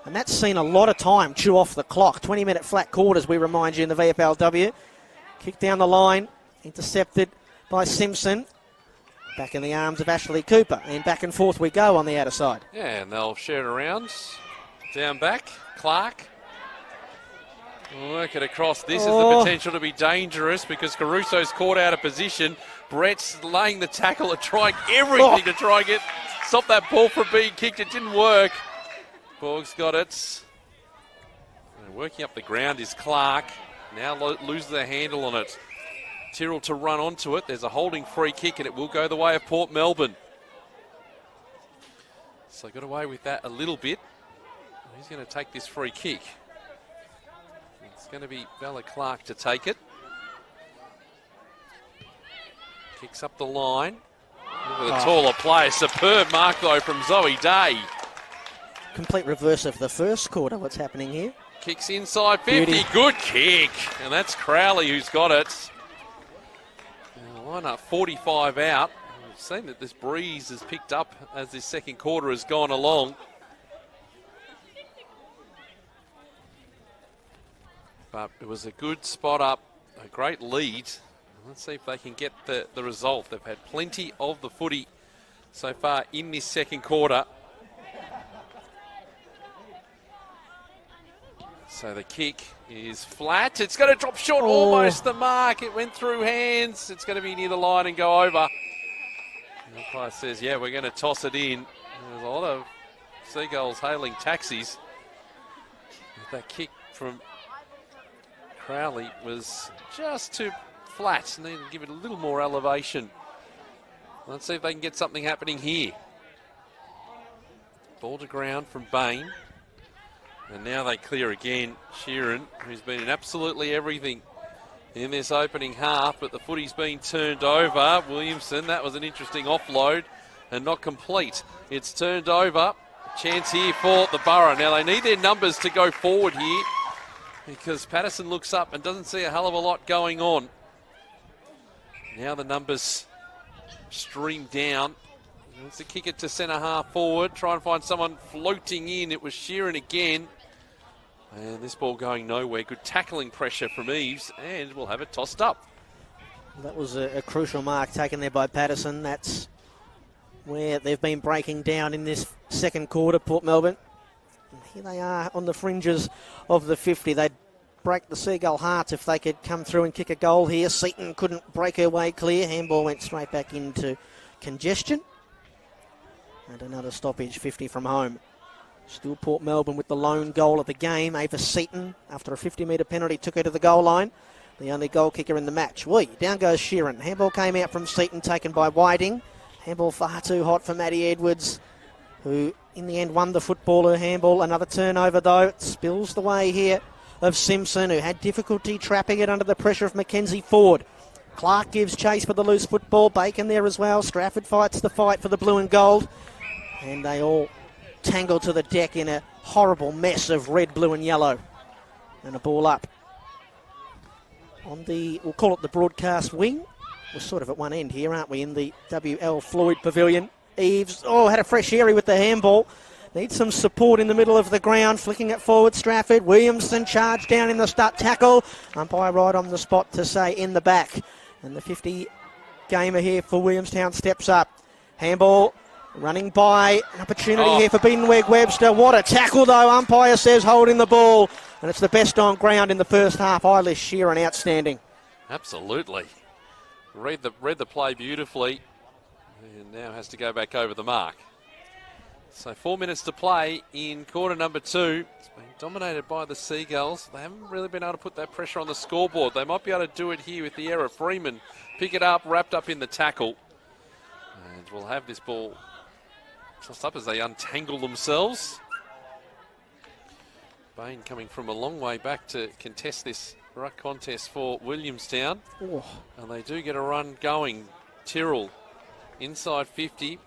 And that's seen a lot of time chew off the clock. 20-minute flat quarters, we remind you, in the VFLW. Kick down the line, intercepted by Simpson. Back in the arms of Ashley Cooper, and back and forth we go on the outer side. Yeah, and they'll share it around. Down back, Clark. Work it across. This is the potential to be dangerous because Caruso's caught out of position. Brett's laying the tackle and trying everything to try and stop that ball from being kicked. It didn't work. Borg's got it. And working up the ground is Clark. Now loses the handle on it. Tyrrell to run onto it. There's a holding free kick, and it will go the way of Port Melbourne. So got away with that a little bit. He's going to take this free kick. It's going to be Bella Clark to take it. Kicks up the line. Look at the taller player. Superb mark, though, from Zoe Day. Complete reverse of the first quarter. What's happening here? Kicks inside 50. Beauty. Good kick. And that's Crowley who's got it. Line up 45 out. We've seen that this breeze has picked up as this second quarter has gone along. But it was a good spot up, a great lead. Let's see if they can get the result. They've had plenty of the footy so far in this second quarter. So the kick is flat. It's going to drop short, almost the mark. It went through hands. It's going to be near the line and go over. The umpire says, yeah, we're going to toss it in. There's a lot of seagulls hailing taxis. That kick from Crowley was just too flat. Needed to give it a little more elevation. Let's see if they can get something happening here. Ball to ground from Bain. And now they clear again. Sheeran, who's been in absolutely everything in this opening half, but the footy's been turned over. Williamson, that was an interesting offload and not complete. It's turned over. Chance here for the Borough. Now they need their numbers to go forward here because Patterson looks up and doesn't see a hell of a lot going on. Now the numbers stream down. He wants to kick it to centre half forward. Try and find someone floating in. It was Sheeran again. And this ball going nowhere. Good tackling pressure from Eves, and we'll have it tossed up. That was a crucial mark taken there by Patterson. That's where they've been breaking down in this second quarter, Port Melbourne. And here they are on the fringes of the 50. They'd break the Seagull hearts if they could come through and kick a goal here. Seaton couldn't break her way clear. Handball went straight back into congestion. And another stoppage, 50 from home. Still Port Melbourne with the lone goal of the game. Ava Seaton, after a 50-metre penalty, took her to the goal line. The only goal kicker in the match. Down goes Sheeran. Handball came out from Seaton, taken by Whiting. Handball far too hot for Maddie Edwards, who in the end won the footballer handball. Another turnover, though. It spills the way here of Simpson, who had difficulty trapping it under the pressure of Mackenzie Ford. Clark gives chase for the loose football. Bacon there as well. Strafford fights the fight for the blue and gold. And they all tangle to the deck in a horrible mess of red, blue and yellow. And a ball up on the, we'll call it the broadcast wing. We're sort of at one end here, aren't we, in the W.L. Floyd Pavilion. Eves, had a fresh area with the handball. Needs some support in the middle of the ground. Flicking it forward, Strafford. Williamson charged down in the start tackle. Umpire right on the spot to say in the back. And the 50 gamer here for Williamstown steps up. Handball running by, an opportunity here for Biedenweg-Webster. What a tackle, though. Umpire says holding the ball. And it's the best on ground in the first half. Eilish Sheeran, outstanding. Absolutely. Read the play beautifully. And now has to go back over the mark. So 4 minutes to play in quarter number 2. It's been dominated by the Seagulls. They haven't really been able to put that pressure on the scoreboard. They might be able to do it here with the error. Freeman pick it up, wrapped up in the tackle. And we'll have this ball tossed up as they untangle themselves. Bain coming from a long way back to contest this ruck contest for Williamstown. And they do get a run going. Tyrrell inside 50.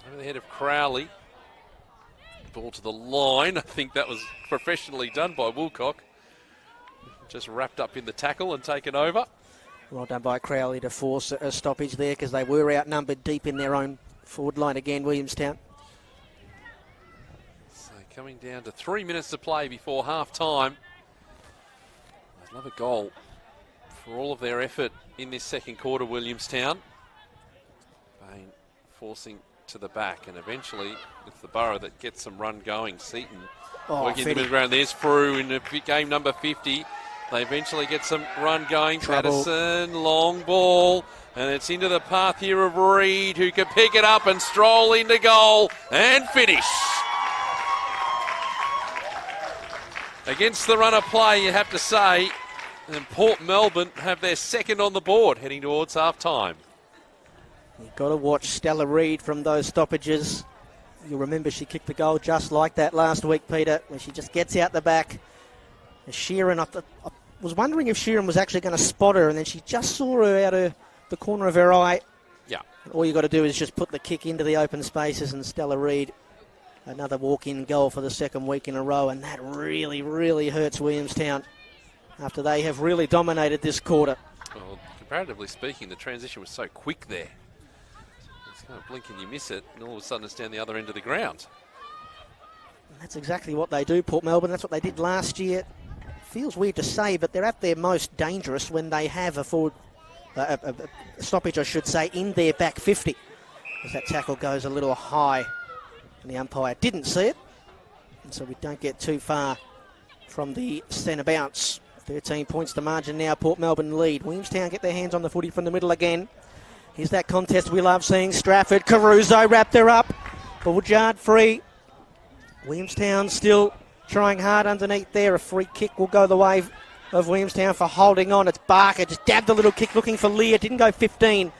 Over the head of Crowley. Ball to the line. I think that was professionally done by Woolcock. Just wrapped up in the tackle and taken over. Well done by Crowley to force a stoppage there because they were outnumbered deep in their own forward line again, Williamstown. So coming down to 3 minutes to play before half time. Another goal for all of their effort in this second quarter, Williamstown. Bain forcing to the back, and eventually it's the Borough that gets some run going. Seaton working in the middle ground. There's Frew in game number 50. They eventually get some run going. Patterson, long ball, and it's into the path here of Reed, who can pick it up and stroll into goal and finish. Against the run of play, you have to say, and Port Melbourne have their second on the board heading towards half time. You've got to watch Stella Reid from those stoppages. You'll remember she kicked the goal just like that last week, Peter, where she just gets out the back. And Sheeran, I was wondering if Sheeran was actually going to spot her, and then she just saw her out of the corner of her eye. Yeah. And all you got to do is just put the kick into the open spaces, and Stella Reid, another walk-in goal for the second week in a row, and that really, really hurts Williamstown after they have really dominated this quarter. Well, comparatively speaking, the transition was so quick there. Kind of blink and you miss it, and all of a sudden it's down the other end of the ground. And that's exactly what they do, Port Melbourne. That's what they did last year. Feels weird to say, but they're at their most dangerous when they have a forward a stoppage, I should say, in their back 50. As that tackle goes a little high, and the umpire didn't see it, and so we don't get too far from the centre bounce. 13 points to margin now. Port Melbourne lead. Williamstown get their hands on the footy from the middle again. Here's that contest we love seeing. Strafford, Caruso wrapped her up. Bulgard free. Williamstown still trying hard underneath there. A free kick will go the way of Williamstown for holding on. It's Barker, just dabbed a little kick looking for Leah. Didn't go 15,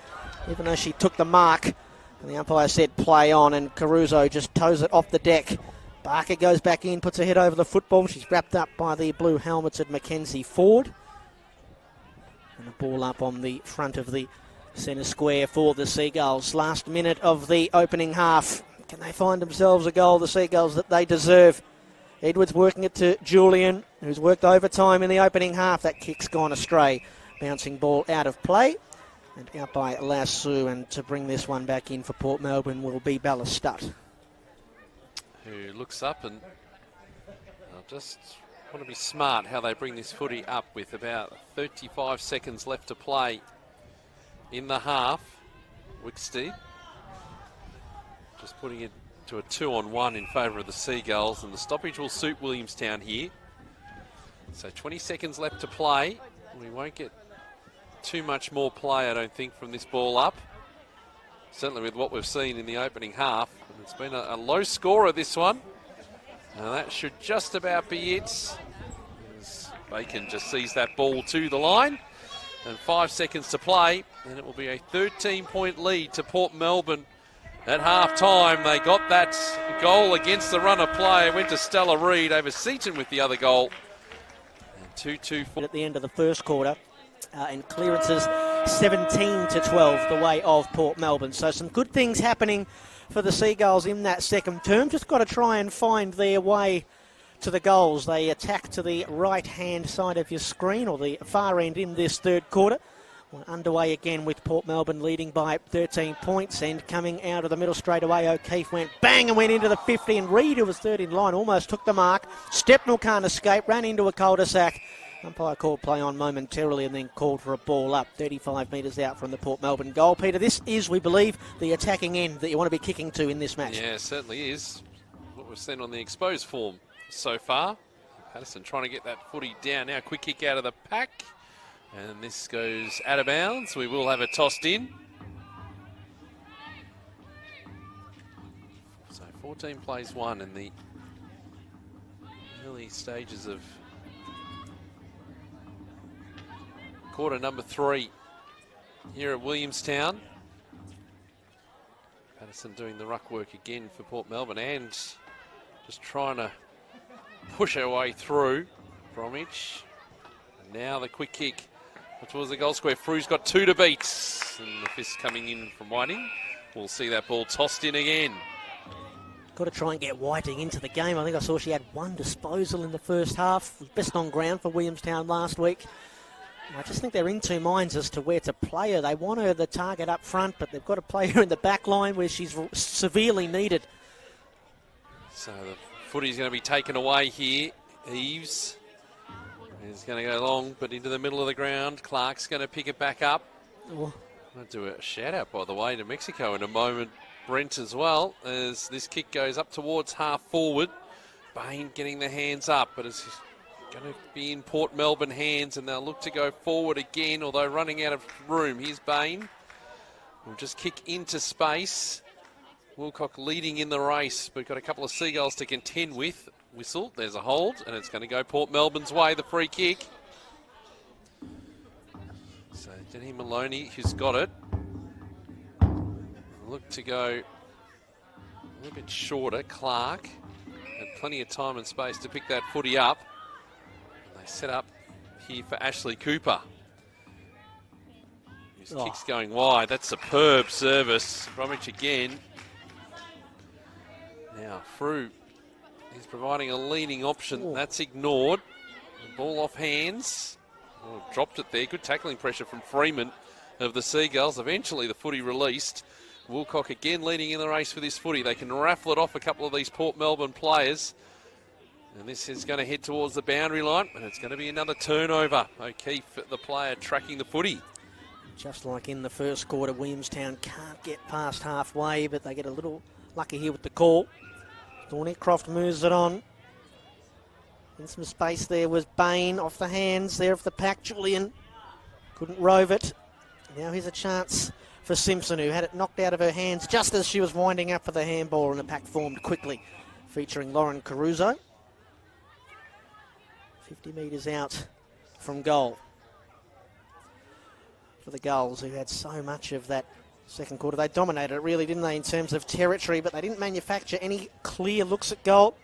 even though she took the mark. And the umpire said play on, and Caruso just toes it off the deck. Barker goes back in, puts her head over the football. She's wrapped up by the blue helmets of Mackenzie Ford. And a ball up on the front of the centre square for the Seagulls. Last minute of the opening half. Can they find themselves a goal, the Seagulls, that they deserve? Edwards working it to Julian, who's worked overtime in the opening half. That kick's gone astray. Bouncing ball out of play. And out by Lassu. And to bring this one back in for Port Melbourne will be Ballastut, who looks up and just want to be smart how they bring this footy up with about 35 seconds left to play in the half. Wicksteed just putting it to a 2-on-1 in favour of the Seagulls, and the stoppage will suit Williamstown here. So 20 seconds left to play. We won't get too much more play, I don't think, from this ball up. Certainly with what we've seen in the opening half. And it's been a low scorer, this one. And that should just about be it. As Bacon just sees that ball to the line. And 5 seconds to play. And it will be a 13-point lead to Port Melbourne at half-time. They got that goal against the runner play. It went to Stella Reid over Seaton with the other goal. And 2-2 at the end of the first quarter. And clearances 17-12 the way of Port Melbourne. So some good things happening for the Seagulls in that second term. Just got to try and find their way to the goals. They attack to the right-hand side of your screen, or the far end in this third quarter. We're underway again with Port Melbourne leading by 13 points, and coming out of the middle straight away, O'Keefe went bang and went into the 50, and Reid, who was third in line, almost took the mark. Stepnell can't escape, ran into a cul-de-sac. Umpire called play on momentarily and then called for a ball up 35 metres out from the Port Melbourne goal. Peter, this is, we believe, the attacking end that you want to be kicking to in this match. Yeah, it certainly is. What we've seen on the exposed form so far. Patterson trying to get that footy down now. Quick kick out of the pack. And this goes out of bounds. We will have it tossed in. So 14 plays one in the early stages of quarter number 3 here at Williamstown. Patterson doing the ruck work again for Port Melbourne and just trying to push our way through. Bromwich. And now the quick kick towards the goal square. Frew's got 2 to beat. And the fist coming in from Whiting. We'll see that ball tossed in again. Got to try and get Whiting into the game. I think I saw she had 1 disposal in the first half. Was best on ground for Williamstown last week. I just think they're in 2 minds as to where to play her. They want her the target up front, but they've got to play her in the back line where she's severely needed. So the footy's going to be taken away here. Eves is going to go long, but into the middle of the ground. Clark's going to pick it back up. Oh. I'm going to do a shout out, by the way, to Mexico in a moment. Brent as well, as this kick goes up towards half forward. Bain getting the hands up, but it's going to be in Port Melbourne hands, and they'll look to go forward again, although running out of room. Here's Bain. We'll just kick into space. Wilcock leading in the race, but got a couple of Seagulls to contend with. Whistle, there's a hold, and it's going to go Port Melbourne's way, the free kick. So Denny Maloney, who's got it, look to go a little bit shorter. Clark had plenty of time and space to pick that footy up. And they set up here for Ashley Cooper. His kick's going wide. That's superb service. Bromwich again. Now Frew is providing a leading option. That's ignored. The ball off hands. Oh, dropped it there. Good tackling pressure from Freeman of the Seagulls. Eventually the footy released. Wilcock again leading in the race for this footy. They can raffle it off a couple of these Port Melbourne players. And this is going to head towards the boundary line, and it's going to be another turnover. O'Keefe, the player, tracking the footy. Just like in the first quarter, Williamstown can't get past halfway, but they get a little lucky here with the call. Thornycroft moves it on. In some space there was Bain off the hands there of the pack. Julian couldn't rove it. Now here's a chance for Simpson, who had it knocked out of her hands just as she was winding up for the handball, and the pack formed quickly, featuring Lauren Caruso. 50 metres out from goal for the Gulls, who had so much of that second quarter. They dominated it, really, didn't they, in terms of territory, but they didn't manufacture any clear looks at goal.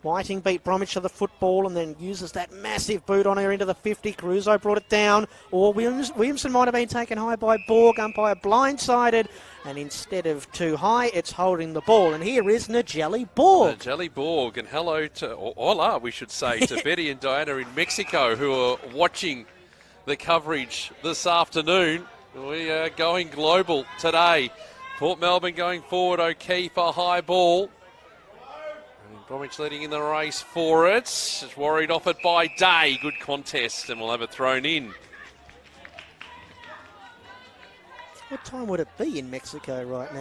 Whiting beat Bromwich to the football and then uses that massive boot on her into the 50. Caruso brought it down, or Williamson might have been taken high by Borg. Umpire blindsided, and instead of too high, it's holding the ball. And here is Nigeli Borg. Nigeli Borg, and hello to, or hola, we should say, to Betty and Diana in Mexico, who are watching the coverage this afternoon. We are going global today. Port Melbourne going forward. O'Keefe, a high ball. Bromwich leading in the race for it. Just worried off it by Day. Good contest, and we'll have it thrown in. What time would it be in Mexico right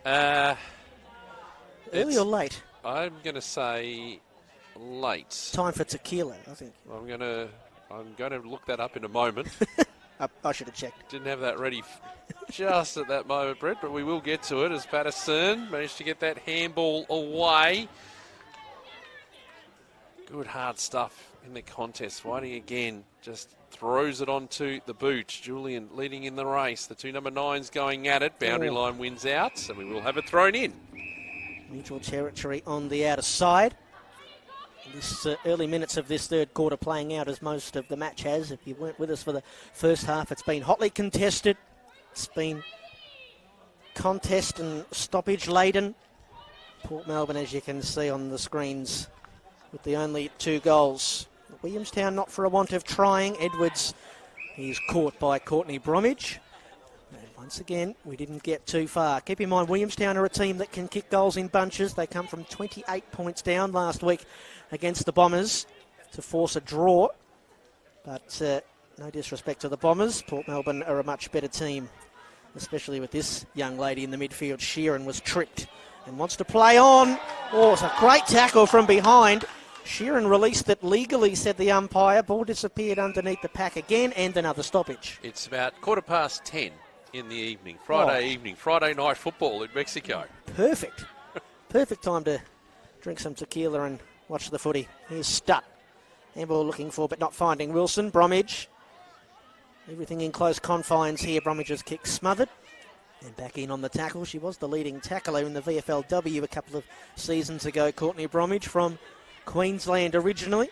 now? Early or late? I'm going to say late. Time for tequila, I think. I'm going to look that up in a moment. I should have checked. Didn't have that ready just at that moment, Brett, but we will get to it as Patterson managed to get that handball away. Good hard stuff in the contest. Whiting again just throws it onto the boot. Julian leading in the race. The two number 9s going at it. Boundary line wins out, so we will have it thrown in. Neutral territory on the outer side. This early minutes of this third quarter playing out as most of the match has. If you weren't with us for the first half, it's been hotly contested. It's been contest and stoppage laden. Port Melbourne, as you can see on the screens, with the only 2 goals. Williamstown not for a want of trying. Edwards, he's caught by Courtney Bromwich. And once again, we didn't get too far. Keep in mind, Williamstown are a team that can kick goals in bunches. They come from 28 points down last week against the Bombers to force a draw. But no disrespect to the Bombers. Port Melbourne are a much better team, especially with this young lady in the midfield. Sheeran was tripped and wants to play on. Oh, it's a great tackle from behind. Sheeran released it legally, said the umpire. Ball disappeared underneath the pack again, and another stoppage. It's about 10:15 in the evening, Friday night football in Mexico. Perfect. Perfect time to drink some tequila and watch the footy. Here's Stutt. Handball looking for, but not finding Wilson. Bromwich. Everything in close confines here. Bromwich's kick smothered. And back in on the tackle. She was the leading tackler in the VFLW a couple of seasons ago. Courtney Bromwich from Queensland originally.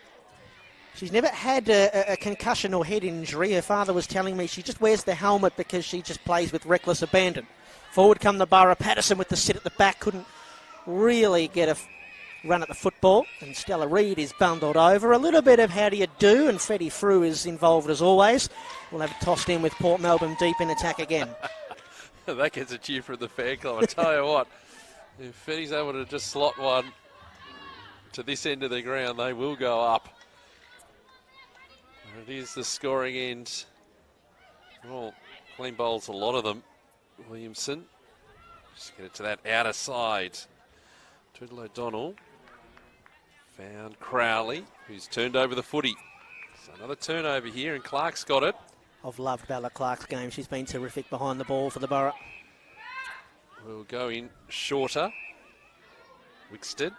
She's never had a concussion or head injury. Her father was telling me she just wears the helmet because she just plays with reckless abandon. Forward come the Borough. Patterson with the sit at the back. Couldn't really get a run at the football. And Stella Reid is bundled over. A little bit of how do you do, and Freddie Frew is involved as always. We'll have it tossed in with Port Melbourne deep in attack again. That gets a cheer from the fan club. I tell you what, if Freddie's able to just slot one to this end of the ground, they will go up. And it is the scoring end. Well, clean bowls, a lot of them. Williamson. Just get it to that outer side. Twiddle O'Donnell. Found Crowley, who's turned over the footy. So another turnover here, and Clark's got it. I've loved Bella Clark's game. She's been terrific behind the ball for the Borough. We'll go in shorter. Wickstead.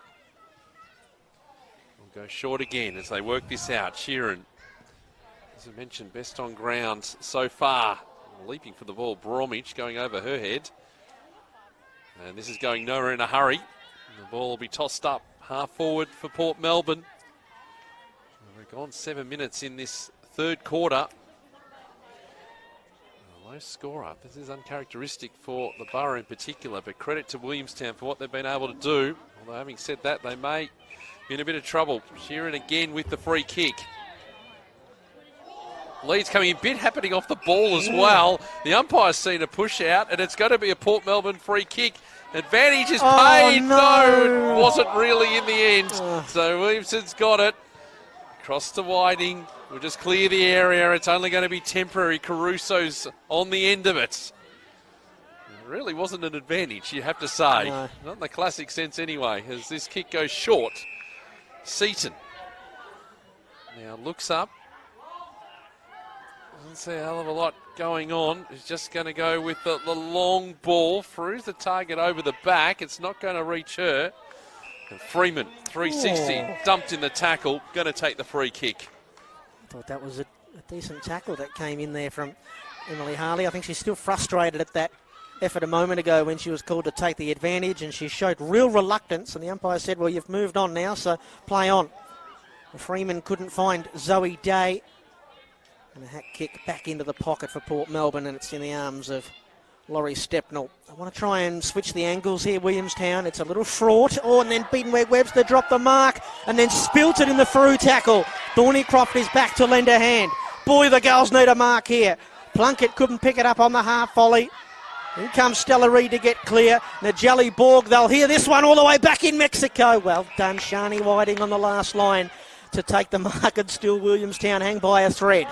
We'll go short again as they work this out. Sheeran, as I mentioned, best on ground so far. Leaping for the ball. Bromwich going over her head. And this is going nowhere in a hurry. And the ball will be tossed up half forward for Port Melbourne. We're gone 7 minutes in this third quarter. Low scorer. This is uncharacteristic for the Borough in particular, but credit to Williamstown for what they've been able to do. Although having said that, they may be in a bit of trouble. Sheeran again with the free kick. Leeds coming a bit happening off the ball as well. The umpire's seen a push out, and it's going to be a Port Melbourne free kick. Advantage is paid. No, it wasn't really in the end. So Williamson's got it. Cross to Whiting. We'll just clear the area. It's only going to be temporary. Caruso's on the end of it. It really wasn't an advantage, you have to say. No. Not in the classic sense anyway, as this kick goes short. Seaton now looks up. Doesn't see a hell of a lot going on. He's just going to go with the long ball. Throughs the target over the back. It's not going to reach her. And Freeman, 360, dumped in the tackle. Going to take the free kick. I thought that was a decent tackle that came in there from Emily Harley. I think she's still frustrated at that effort a moment ago when she was called to take the advantage, and she showed real reluctance, and the umpire said, well, you've moved on now, so play on. Freeman couldn't find Zoe Day. And a hack kick back into the pocket for Port Melbourne, and it's in the arms of Laurie Stepnell. I want to try and switch the angles here, Williamstown. It's a little fraught. Oh, and then Beatonweg-Webster dropped the mark and then spilt it in the through tackle. Thornycroft is back to lend a hand. Boy, the girls need a mark here. Plunkett couldn't pick it up on the half volley. Here comes Stella Reid to get clear. Najeli Borg, they'll hear this one all the way back in Mexico. Well done, Shani Whiting on the last line to take the mark, and still Williamstown hang by a thread.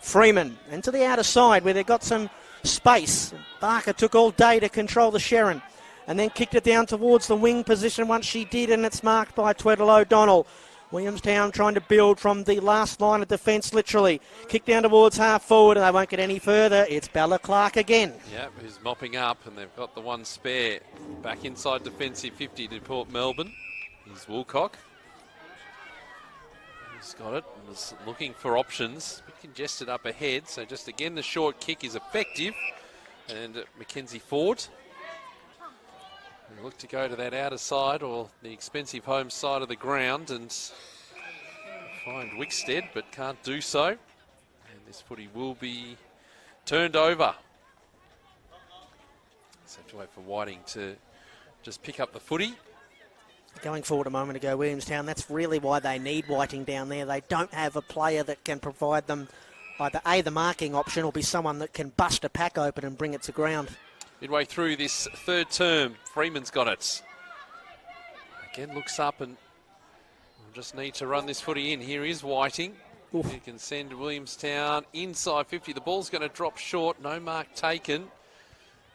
Freeman into the outer side where they've got some space. Barker took all day to control the Sherrin and then kicked it down towards the wing position once she did, and it's marked by Tweddle O'Donnell. Williamstown trying to build from the last line of defence, literally. Kick down towards half forward, and they won't get any further. It's Bella Clark again. Yep, who's mopping up, and they've got the one spare. Back inside defensive 50 to Port Melbourne. Here's Woolcock. He's got it. Was looking for options. A bit congested up ahead, so just again the short kick is effective. And Mackenzie Ford. They look to go to that outer side or the expensive home side of the ground and find Wickstead, but can't do so. And this footy will be turned over. Just have to wait for Whiting to just pick up the footy. Going forward a moment ago, Williamstown, that's really why they need Whiting down there. They don't have a player that can provide them either A, the marking option, or be someone that can bust a pack open and bring it to ground. Midway through this third term, Freeman's got it. Again, looks up and we'll just need to run this footy in. Here is Whiting. Oof. He can send Williamstown inside 50. The ball's going to drop short. No mark taken.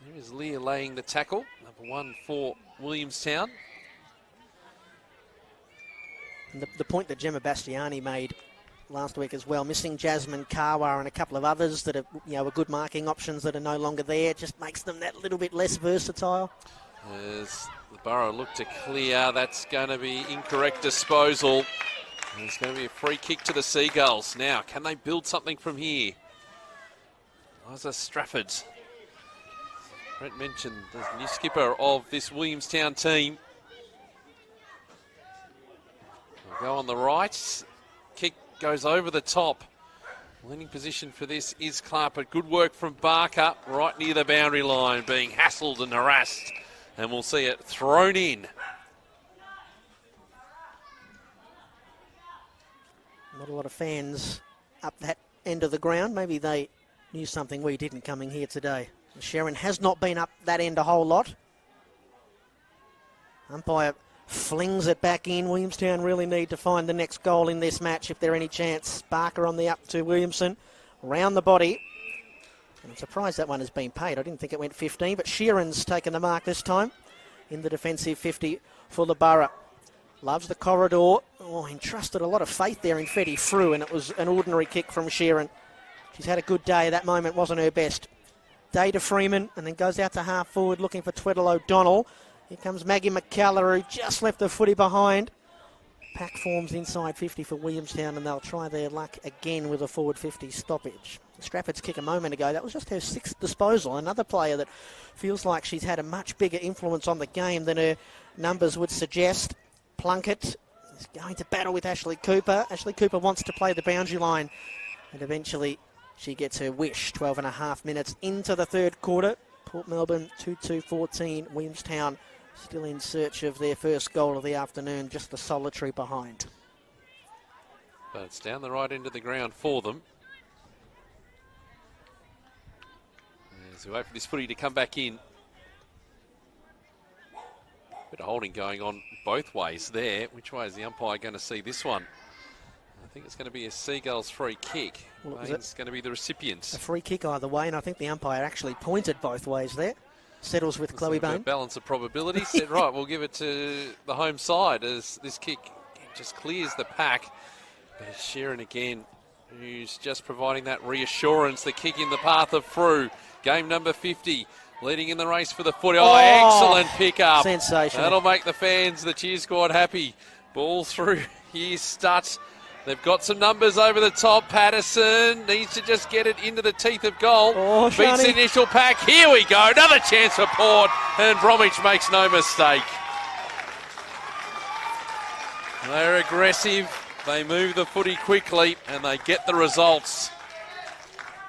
Here is Leah laying the tackle. Number 1 for Williamstown. And the point that Gemma Bastiani made last week as well, missing Jasmine Karwa and a couple of others that are, are good marking options that are no longer there, just makes them that little bit less versatile. As the Borough look to clear, that's going to be incorrect disposal. There's going to be a free kick to the Seagulls. Now, can they build something from here? Liza Strafford. Brent mentioned the new skipper of this Williamstown team. They'll go on the right. Kick goes over the top. Leading position for this is Clark, but good work from Barker right near the boundary line, being hassled and harassed. And we'll see it thrown in. Not a lot of fans up that end of the ground. Maybe they knew something we didn't coming here today. Sherrin has not been up that end a whole lot. Umpire flings it back in. Williamstown really need to find the next goal in this match if there any chance. Barker on the up to Williamson. Round the body. I'm surprised that one has been paid. I didn't think it went 15, but Sheeran's taken the mark this time in the defensive 50 for the Borough. Loves the corridor. Oh, entrusted a lot of faith there in Fetty Frew, and it was an ordinary kick from Sheeran. She's had a good day. That moment wasn't her best. Day to Freeman, and then goes out to half forward looking for Tweddle O'Donnell. Here comes Maggie McCallum, who just left the footy behind. Pack forms inside 50 for Williamstown, and they'll try their luck again with a forward 50 stoppage. Strafford's kick a moment ago, that was just her 6th disposal. Another player that feels like she's had a much bigger influence on the game than her numbers would suggest. Plunkett is going to battle with Ashley Cooper. Ashley Cooper wants to play the boundary line, and eventually she gets her wish. 12 and a half minutes into the third quarter. Port Melbourne 2-2-14. Williamstown still in search of their first goal of the afternoon, just a solitary behind. But it's down the right end of the ground for them. As we wait for this footy to come back in. Bit of holding going on both ways there. Which way is the umpire going to see this one? I think it's going to be a Seagulls free kick. Well, it's going to be the recipient. A free kick either way, and I think the umpire actually pointed both ways there. Settles with Chloe Bain. Balance of probability. Said, right, we'll give it to the home side as this kick just clears the pack. But it's Sheeran again, who's just providing that reassurance. The kick in the path of Frew. Game number 50. Leading in the race for the footy. Oh, excellent pick up. Sensational. That'll make the fans, the cheer squad, happy. Ball through. Here's Stutt. They've got some numbers over the top. Patterson needs to just get it into the teeth of goal. Oh, beats the initial pack. Here we go. Another chance for Port. And Bromwich makes no mistake. They're aggressive. They move the footy quickly and they get the results.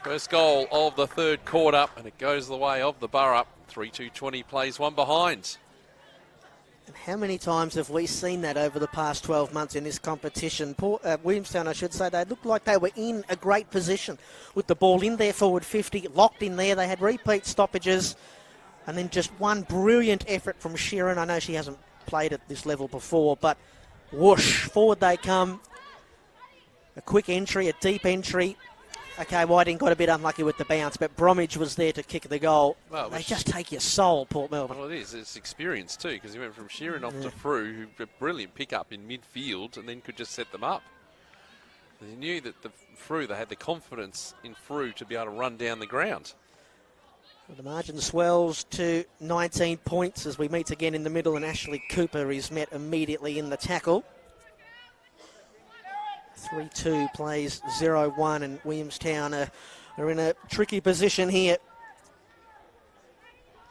First goal of the third quarter, and it goes the way of the Borough. 3-2-20 plays one behind. And how many times have we seen that over the past 12 months in this competition? Williamstown, I should say, they looked like they were in a great position with the ball in their forward 50, locked in there. They had repeat stoppages. And then just one brilliant effort from Sheeran. I know she hasn't played at this level before, but whoosh, forward they come. A quick entry, a deep entry. Okay, Whiting got a bit unlucky with the bounce, but Bromwich was there to kick the goal. Well, they just take your soul, Port Melbourne. Well, it is. It's experience too, because he went from Sheeran off to Frew, who a brilliant pick-up in midfield, and then could just set them up. They knew that they had the confidence in Frew to be able to run down the ground. Well, the margin swells to 19 points as we meet again in the middle, and Ashley Cooper is met immediately in the tackle. 3-2 plays 0-1, and Williamstown are in a tricky position here.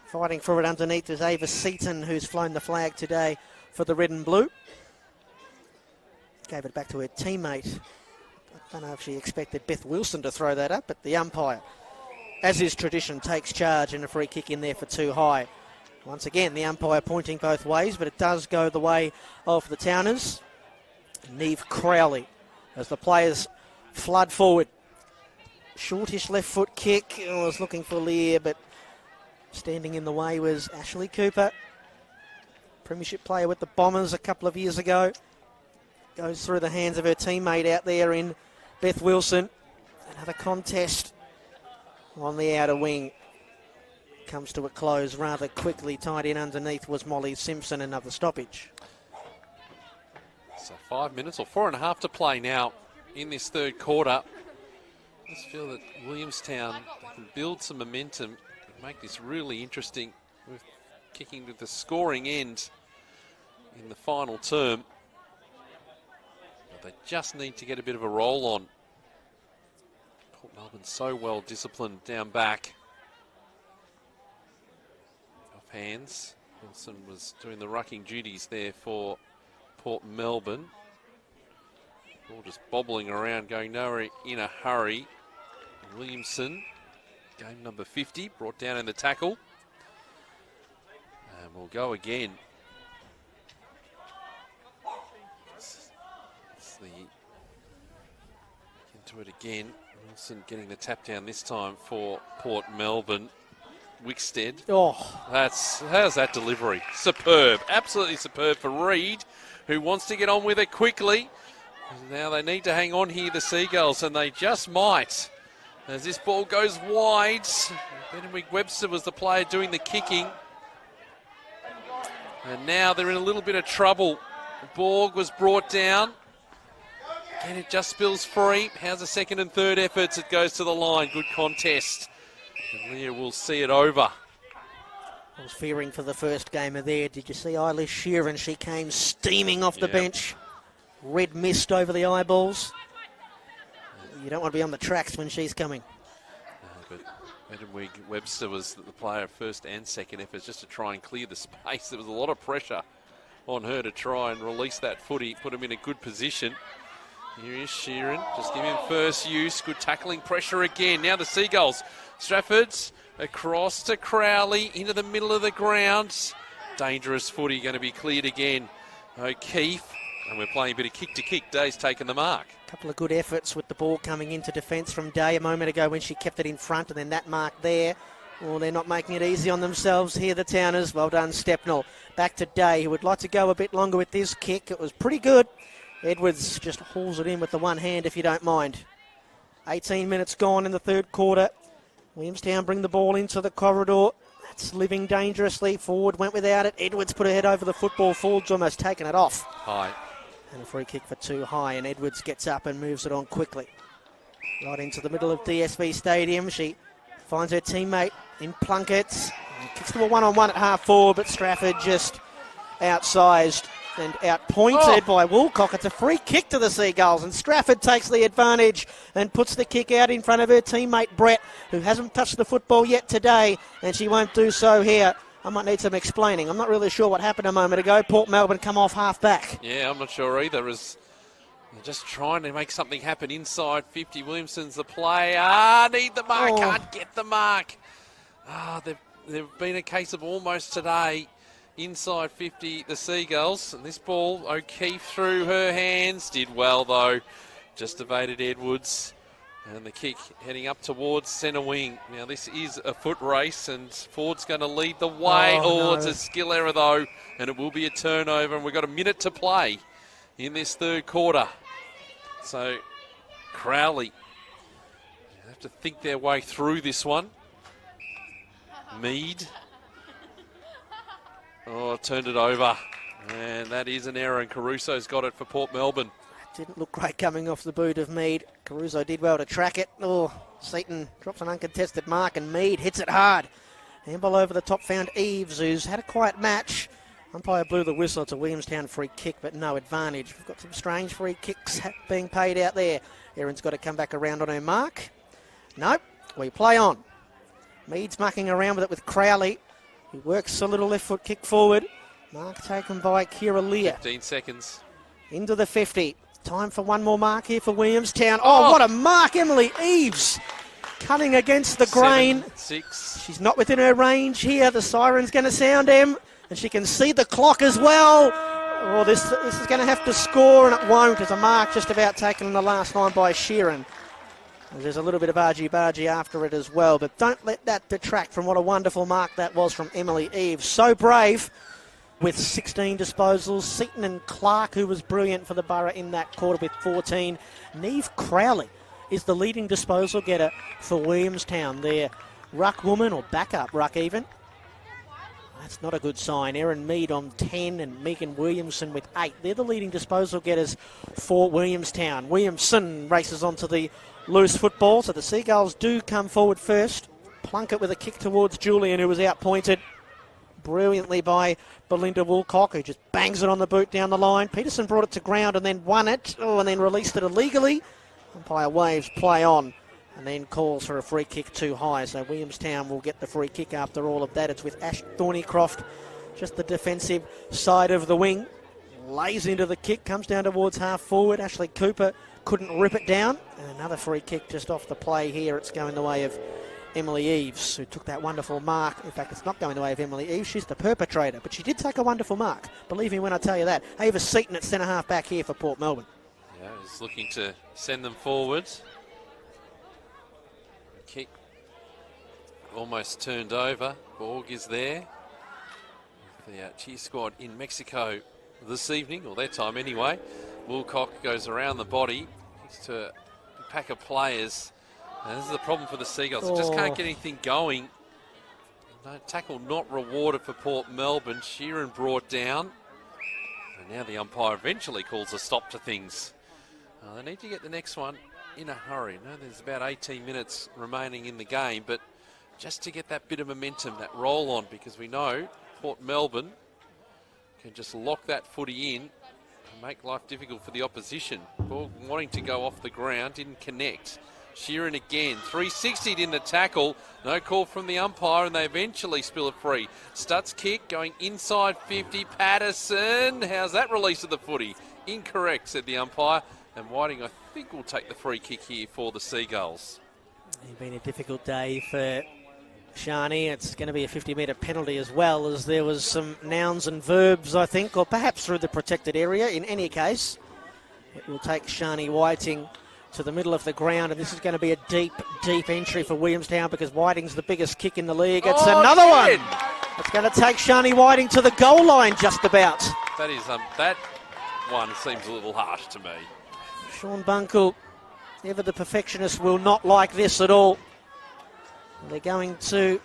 Fighting for it underneath is Ava Seaton, who's flown the flag today for the red and blue. Gave it back to her teammate. I don't know if she expected Beth Wilson to throw that up, but the umpire, as is tradition, takes charge, and a free kick in there for too high. Once again, the umpire pointing both ways, but it does go the way of the Towners. Neve Crowley, as the players flood forward. Shortish left foot kick. I was looking for Lear, but standing in the way was Ashley Cooper. Premiership player with the Bombers a couple of years ago. Goes through the hands of her teammate out there in Beth Wilson. Another contest on the outer wing. Comes to a close rather quickly. Tied in underneath was Molly Simpson. Another stoppage. So 5 minutes or 4.5 to play now in this third quarter. I just feel that Williamstown can build some momentum and make this really interesting with kicking to the scoring end in the final term. But they just need to get a bit of a roll on. Port Melbourne so well disciplined down back. Off hands. Wilson was doing the rucking duties there for Port Melbourne. All just bobbling around, going nowhere in a hurry. Williamson, game number 50, brought down in the tackle. And we'll go again. It's into it again. Wilson getting the tap down this time for Port Melbourne. Wickstead. Oh, how's that delivery? Superb, absolutely superb for Reid, who wants to get on with it quickly. Now they need to hang on here, the Seagulls, and they just might. As this ball goes wide, Benwick Webster was the player doing the kicking. And now they're in a little bit of trouble. Borg was brought down. And it just spills free. How's the second and third efforts? It goes to the line. Good contest. And Leah will see it over. I was fearing for the first gamer there. Did you see Eilish Sheeran? She came steaming off the bench. Red mist over the eyeballs. You don't want to be on the tracks when she's coming. But Benwick Webster was the player first and second efforts just to try and clear the space. There was a lot of pressure on her to try and release that footy, put him in a good position. Here is Sheeran, just give him first use. Good tackling pressure again. Now the Seagulls. Strafford's across to Crowley into the middle of the ground. Dangerous footy going to be cleared again. O'Keefe, and we're playing a bit of kick to kick. Day's taken the mark. A couple of good efforts with the ball coming into defence from Day a moment ago when she kept it in front, and then that mark there. Well, they're not making it easy on themselves here, the Towners. Well done, Stepnell. Back to Day, who would like to go a bit longer with this kick. It was pretty good. Edwards just hauls it in with the one hand, if you don't mind. 18 minutes gone in the third quarter. Williamstown bring the ball into the corridor. That's living dangerously. Forward went without it. Edwards put her head over the football. Ford's almost taken it off. High. And a free kick for too high, and Edwards gets up and moves it on quickly. Right into the middle of DSV Stadium. She finds her teammate in Plunkett. Kicks to a one-on-one at half-forward, but Strafford just outsized and outpointed by Woolcock. It's a free kick to the Seagulls, and Strafford takes the advantage and puts the kick out in front of her teammate Brett, who hasn't touched the football yet today, and she won't do so here. I might need some explaining. I'm not really sure what happened a moment ago. Port Melbourne come off half-back. Yeah, I'm not sure either. They're just trying to make something happen inside 50. Williamson's the play. Need the mark. Can't get the mark. They've been a case of almost today. Inside 50, the Seagulls. And this ball, O'Keefe through her hands. Did well, though. Just evaded Edwards. And the kick heading up towards centre wing. Now this is a foot race and Ford's going to lead the way. No. It's a skill error though, and it will be a turnover, and we've got a minute to play in this third quarter. So Crowley have to think their way through this one. Mead. Turned it over. And that is an error, and Caruso's got it for Port Melbourne. Didn't look great coming off the boot of Mead. Caruso did well to track it. Seaton drops an uncontested mark, and Mead hits it hard. Handball over the top found Eves, who's had a quiet match. Umpire blew the whistle. It's a Williamstown free kick, but no advantage. We've got some strange free kicks being paid out there. Erin's got to come back around on her mark. Nope, we play on. Mead's mucking around with it with Crowley, who works a little left foot kick forward. Mark taken by Kira Lear. 15 seconds. Into the 50. Time for one more mark here for Williamstown. What a mark, Emily Eves. Cutting against the grain. 7, 6. She's not within her range here. The siren's going to sound, Em. And she can see the clock as well. This is going to have to score, and it won't. There's a mark just about taken in the last line by Sheeran. There's a little bit of argy-bargy after it as well. But don't let that detract from what a wonderful mark that was from Emily Eves. So brave. With 16 disposals, Seaton and Clark, who was brilliant for the Borough in that quarter with 14. Neve Crowley is the leading disposal getter for Williamstown. Their ruck woman, or backup ruck even. That's not a good sign. Erin Mead on 10 and Megan Williamson with 8. They're the leading disposal getters for Williamstown. Williamson races onto the loose football, so the Seagulls do come forward first. Plunkett with a kick towards Julian, who was outpointed brilliantly by Belinda Woolcock, who just bangs it on the boot down the line. Peterson brought it to ground and then won it, and then released it illegally. Umpire waves play on and then calls for a free kick too high. So Williamstown will get the free kick after all of that. It's with Ash Thornycroft, just the defensive side of the wing. Lays into the kick, comes down towards half forward. Ashley Cooper couldn't rip it down. And another free kick just off the play here. It's going the way of Emily Eves, who took that wonderful mark. In fact, it's not going the way of Emily Eves. She's the perpetrator, but she did take a wonderful mark. Believe me when I tell you that. Ava Seaton at centre half back here for Port Melbourne. Yeah, he's looking to send them forward. Kick almost turned over. Borg is there. The cheer squad in Mexico this evening, or their time anyway. Woolcock goes around the body. It's to a pack of players. And this is the problem for the Seagulls. They just can't get anything going. No tackle not rewarded for Port Melbourne. Sheeran brought down. And now the umpire eventually calls a stop to things. They need to get the next one in a hurry. No, there's about 18 minutes remaining in the game, but just to get that bit of momentum, that roll on, because we know Port Melbourne can just lock that footy in and make life difficult for the opposition. Ball wanting to go off the ground, didn't connect. Sheeran again, 360'd in the tackle, no call from the umpire, and they eventually spill it free. Stutz kick going inside 50, Patterson, how's that release of the footy? Incorrect, said the umpire, and Whiting I think will take the free kick here for the Seagulls. It's been a difficult day for Shani. It's going to be a 50-metre penalty as well, as there was some nouns and verbs, I think, or perhaps through the protected area. In any case, it will take Shani Whiting to the middle of the ground, and this is going to be a deep, deep entry for Williamstown because Whiting's the biggest kick in the league. It's another one. It's going to take Shani Whiting to the goal line just about. That is that one seems a little harsh to me. Sean Bunkle, ever the perfectionist, will not like this at all. They're going to...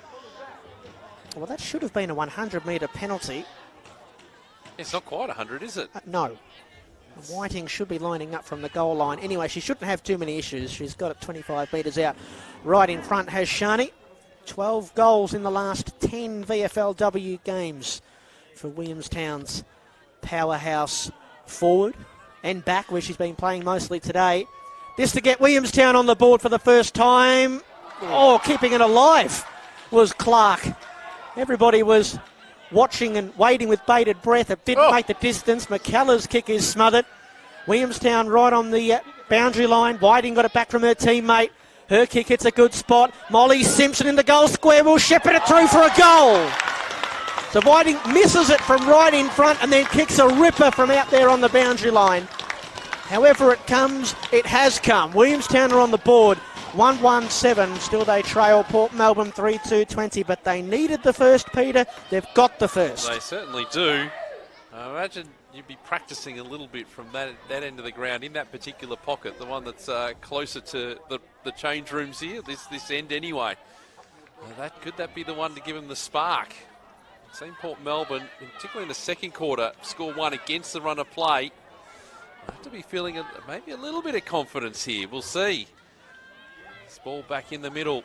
Well, that should have been a 100-metre penalty. It's not quite 100, is it? No. Whiting should be lining up from the goal line. Anyway, she shouldn't have too many issues. She's got it 25 metres out. Right in front has Shani. 12 goals in the last 10 VFLW games for Williamstown's powerhouse forward and back, where she's been playing mostly today. This to get Williamstown on the board for the first time. Keeping it alive was Clark. Everybody was watching and waiting with bated breath. It didn't make the distance. McKellar's kick is smothered. Williamstown right on the boundary line. Whiting got it back from her teammate. Her kick hits a good spot. Molly Simpson in the goal square will shepherd it through for a goal. So Whiting misses it from right in front and then kicks a ripper from out there on the boundary line. However it comes, it has come. Williamstown are on the board, 1-1-7. Still they trail Port Melbourne 3-2-20, but they needed the first, Peter. They've got the first. They certainly do. I imagine you'd be practicing a little bit from that end of the ground in that particular pocket, the one that's closer to the change rooms here, this end anyway. Could that be the one to give them the spark? I've seen Port Melbourne, particularly in the second quarter, score one against the run of play. I have to be feeling maybe a little bit of confidence here. We'll see. This ball back in the middle.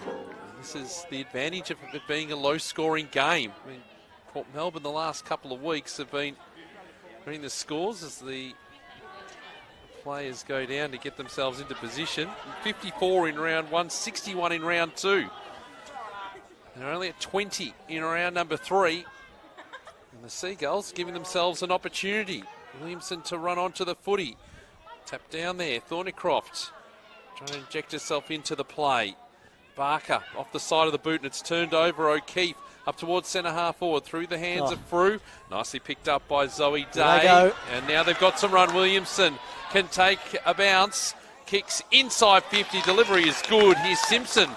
This is the advantage of it being a low-scoring game. I mean, Port Melbourne the last couple of weeks have been reading the scores as the players go down to get themselves into position. 54 in round one, 61 in round two. They're only at 20 in round number three. And the Seagulls giving themselves an opportunity. Williamson to run onto the footy. Tap down there, Thornycroft trying to inject herself into the play. Barker off the side of the boot and it's turned over. O'Keefe up towards centre half forward through the hands of Frew. Nicely picked up by Zoe Day. And now they've got some run. Williamson can take a bounce. Kicks inside 50. Delivery is good. Here's Simpson.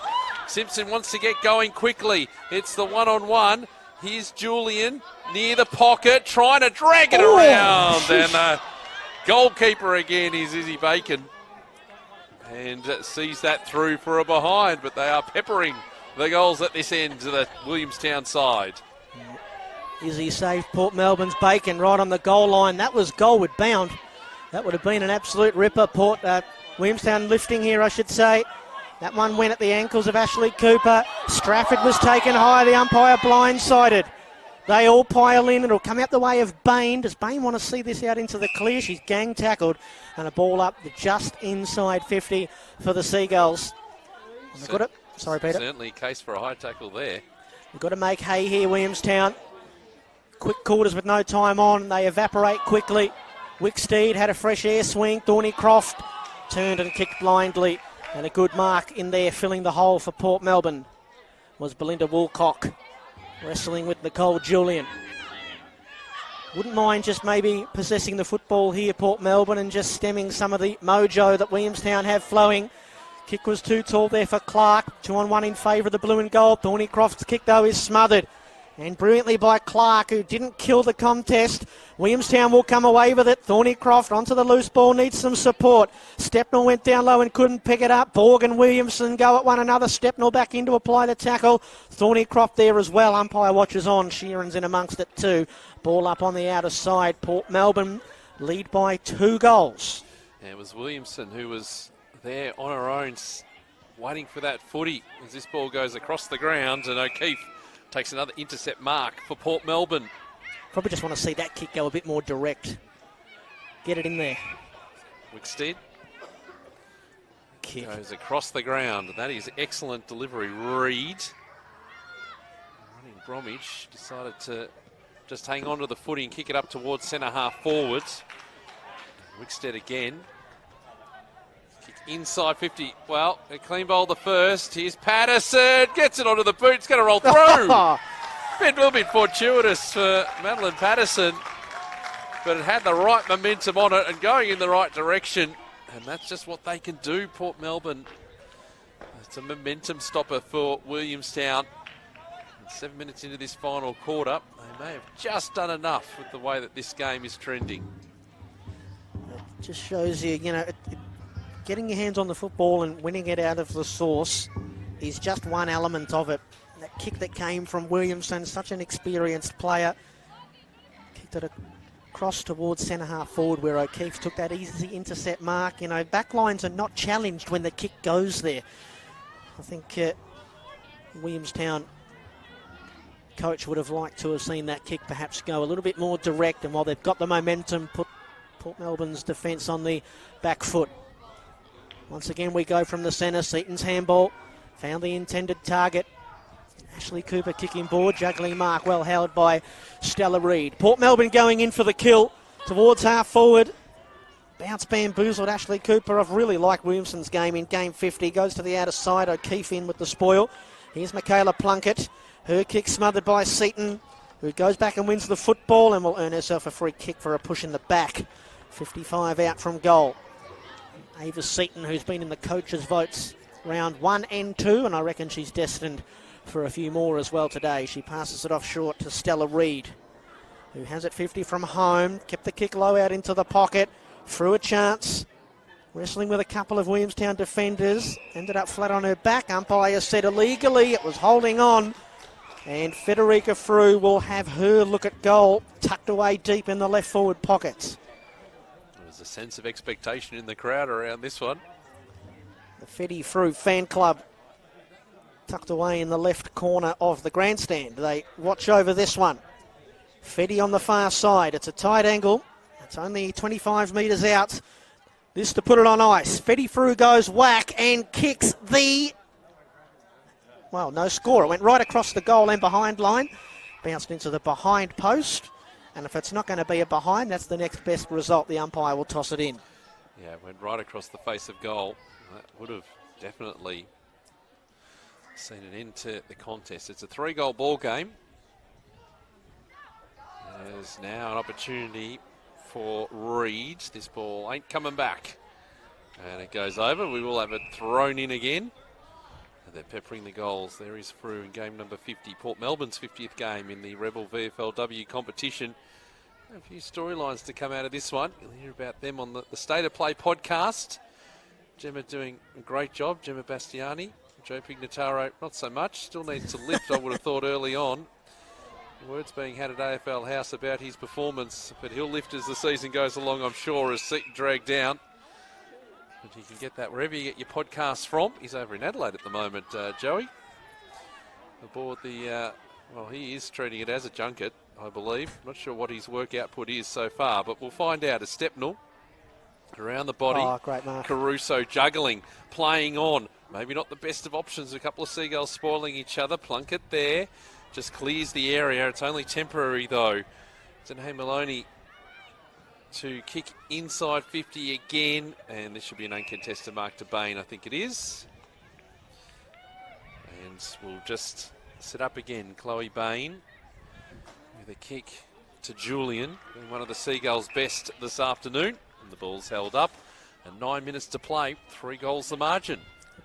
Simpson wants to get going quickly. It's the one-on-one. Here's Julian near the pocket, trying to drag it around. And the goalkeeper again is Izzy Bacon. And sees that through for a behind, but they are peppering the goals at this end to the Williamstown side. Izzy saved Port Melbourne's Bacon right on the goal line. That was goalward bound. That would have been an absolute ripper. Williamstown lifting here, I should say. That one went at the ankles of Ashley Cooper. Strafford was taken high. The umpire blindsided. They all pile in. It'll come out the way of Bain. Does Bain want to see this out into the clear? She's gang tackled. And a ball up just inside 50 for the Seagulls. Sorry, Peter. Certainly a case for a high tackle there. We've got to make hay here, Williamstown. Quick quarters with no time on. They evaporate quickly. Wicksteed had a fresh air swing. Thornycroft turned and kicked blindly. And a good mark in there, filling the hole for Port Melbourne, was Belinda Woolcock, wrestling with Nicole Julian. Wouldn't mind just maybe possessing the football here, Port Melbourne, and just stemming some of the mojo that Williamstown have flowing. Kick was too tall there for Clark. 2-on-1 in favour of the blue and gold. Thornycroft's kick, though, is smothered. And brilliantly by Clark, who didn't kill the contest. Williamstown will come away with it. Thornycroft onto the loose ball, needs some support. Stepnell went down low and couldn't pick it up. Borg and Williamson go at one another. Stepnell back in to apply the tackle. Thornycroft there as well. Umpire watches on. Sheeran's in amongst it too. Ball up on the outer side. Port Melbourne lead by 2 goals. And it was Williamson who was there on her own, waiting for that footy as this ball goes across the ground, and O'Keefe takes another intercept mark for Port Melbourne. Probably just want to see that kick go a bit more direct. Get it in there. Wicksteed Kick goes across the ground. That is excellent delivery. Reed, running Bromwich, decided to just hang on to the footy and kick it up towards centre half forwards. Wicksteed again. Kick inside 50. Well, a clean bowl the first. Here's Patterson. Gets it onto the boot. It's going to roll through. A little bit fortuitous for Madeline Patterson, but it had the right momentum on it and going in the right direction. And that's just what they can do, Port Melbourne. It's a momentum stopper for Williamstown. And 7 minutes into this final quarter, they may have just done enough with the way that this game is trending. It just shows you, getting your hands on the football and winning it out of the source is just one element of it. That kick that came from Williamson, such an experienced player. Kicked it across towards centre half forward where O'Keefe took that easy intercept mark. Backlines are not challenged when the kick goes there. I think Williamstown coach would have liked to have seen that kick perhaps go a little bit more direct, and while they've got the momentum, put Port Melbourne's defence on the back foot. Once again, we go from the centre. Seaton's handball found the intended target. Ashley Cooper kicking board, juggling mark, well held by Stella Reid. Port Melbourne going in for the kill towards half forward. Bounce bamboozled Ashley Cooper. I've really liked Williamson's game in game 50. Goes to the outer side. O'Keefe in with the spoil. Here's Michaela Plunkett. Her kick smothered by Seaton, who goes back and wins the football and will earn herself a free kick for a push in the back. 55 out from goal. Ava Seaton, who's been in the coaches' votes round 1 and 2, and I reckon she's destined for a few more as well today. She passes it off short to Stella Reid, who has it 50 from home, kept the kick low out into the pocket, threw a chance, wrestling with a couple of Williamstown defenders, ended up flat on her back. Umpire said illegally, it was holding on, and Federica Frew will have her look at goal, tucked away deep in the left forward pockets. There's a sense of expectation in the crowd around this one. The Fedi Frew fan club tucked away in the left corner of the grandstand. They watch over this one. Fedi on the far side. It's a tight angle. It's only 25 metres out. This to put it on ice. Fedi Frew goes whack and kicks the... Well, no score. It went right across the goal and behind line. Bounced into the behind post. And if it's not going to be a behind, that's the next best result. The umpire will toss it in. Yeah, it went right across the face of goal. That would have definitely seen an end to the contest. It's a 3-goal ball game. There's now an opportunity for Reid. This ball ain't coming back. And it goes over. We will have it thrown in again. And they're peppering the goals. There is Frew in game number 50. Port Melbourne's 50th game in the Rebel VFLW competition. A few storylines to come out of this one. You'll hear about them on the State of Play podcast. Gemma doing a great job. Gemma Bastiani. Joe Pignataro, not so much. Still needs to lift, I would have thought, early on. Words being had at AFL House about his performance, but he'll lift as the season goes along, I'm sure, as Seaton dragged down. But you can get that wherever you get your podcasts from. He's over in Adelaide at the moment, Joey. Aboard the, well, he is treating it as a junket, I believe. Not sure what his work output is so far, but we'll find out. A Stepnell around the body. Oh, great mark. Caruso juggling, playing on. Maybe not the best of options. A couple of Seagulls spoiling each other. Plunkett there. Just clears the area. It's only temporary, though. Danae Maloney to kick inside 50 again. And this should be an uncontested mark to Bain, I think it is. And we'll just set up again. Chloe Bain with a kick to Julian. Being one of the Seagulls' best this afternoon. And the ball's held up. And 9 minutes to play. 3 goals the margin.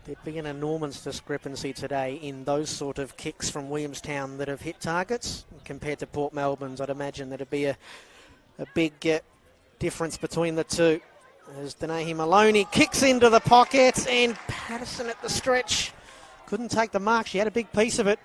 There'd be an enormous discrepancy today in those sort of kicks from Williamstown that have hit targets compared to Port Melbourne's. I'd imagine there'd be a big difference between the two. As Danae Maloney kicks into the pocket, and Patterson at the stretch couldn't take the mark. She had a big piece of it.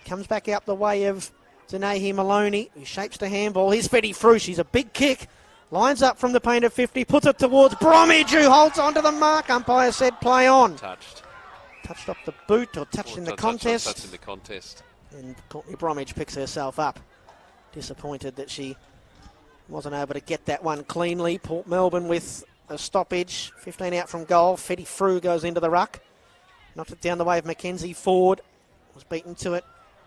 Comes back out the way of Danae Maloney, who shapes the handball. Here's Fedi Frew. She's a big kick. Lines up from the paint of 50, puts it towards Bromwich, who holds onto the mark. Umpire said play on. Touched up the boot or touched in the contest. Touched in the contest. And Courtney Bromwich picks herself up. Disappointed that she wasn't able to get that one cleanly. Port Melbourne with a stoppage. 15 out from goal. Fedi Frew goes into the ruck. Knocked it down the way of Mackenzie Ford. Was beaten to it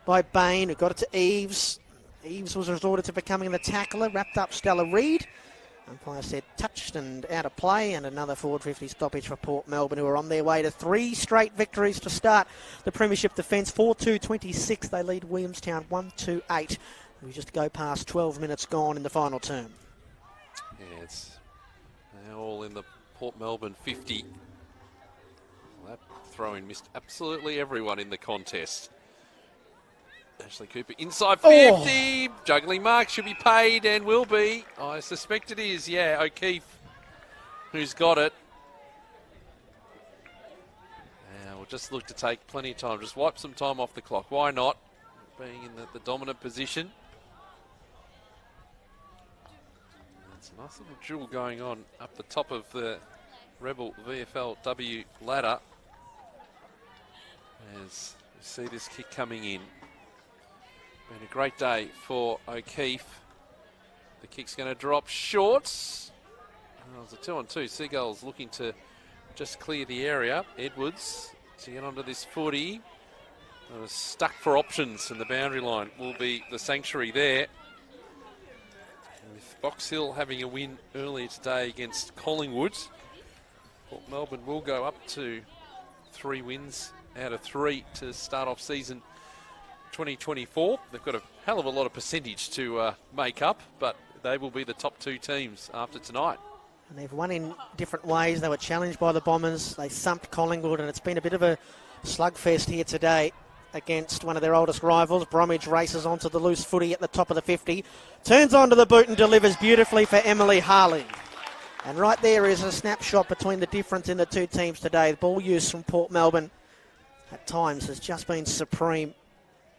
by Bain, who got it to Eves. Eves was resorted to becoming the tackler. Wrapped up Stella Reid. Umpire said touched and out of play, and another forward 50 stoppage for Port Melbourne, who are on their way to 3 straight victories to start the Premiership defence. 4-2-26. They lead Williamstown 1-2-8. We just go past 12 minutes gone in the final term. Yeah, it's now all in the Port Melbourne 50. Well, that throw-in missed absolutely everyone in the contest. Ashley Cooper inside 50, juggling mark, should be paid and will be. I suspect it is, yeah, O'Keefe, who's got it. Now we'll just look to take plenty of time, just wipe some time off the clock. Why not? Being in the dominant position. It's a nice little duel going on up the top of the Rebel VFLW ladder. As you see this kick coming in. Been a great day for O'Keefe. The kick's going to drop short. Oh, it's a 2-on-2. Seagulls looking to just clear the area. Edwards to get onto this footy. Stuck for options, and the boundary line will be the sanctuary there. With Box Hill having a win earlier today against Collingwood, Port Melbourne will go up to 3 wins out of 3 to start off season 2024. They've got a hell of a lot of percentage to make up, but they will be the top 2 teams after tonight. And they've won in different ways. They were challenged by the Bombers. They thumped Collingwood, and it's been a bit of a slugfest here today against one of their oldest rivals. Bromwich races onto the loose footy at the top of the 50. Turns onto the boot and delivers beautifully for Emily Harley. And right there is a snapshot between the difference in the two teams today. The ball use from Port Melbourne at times has just been supreme.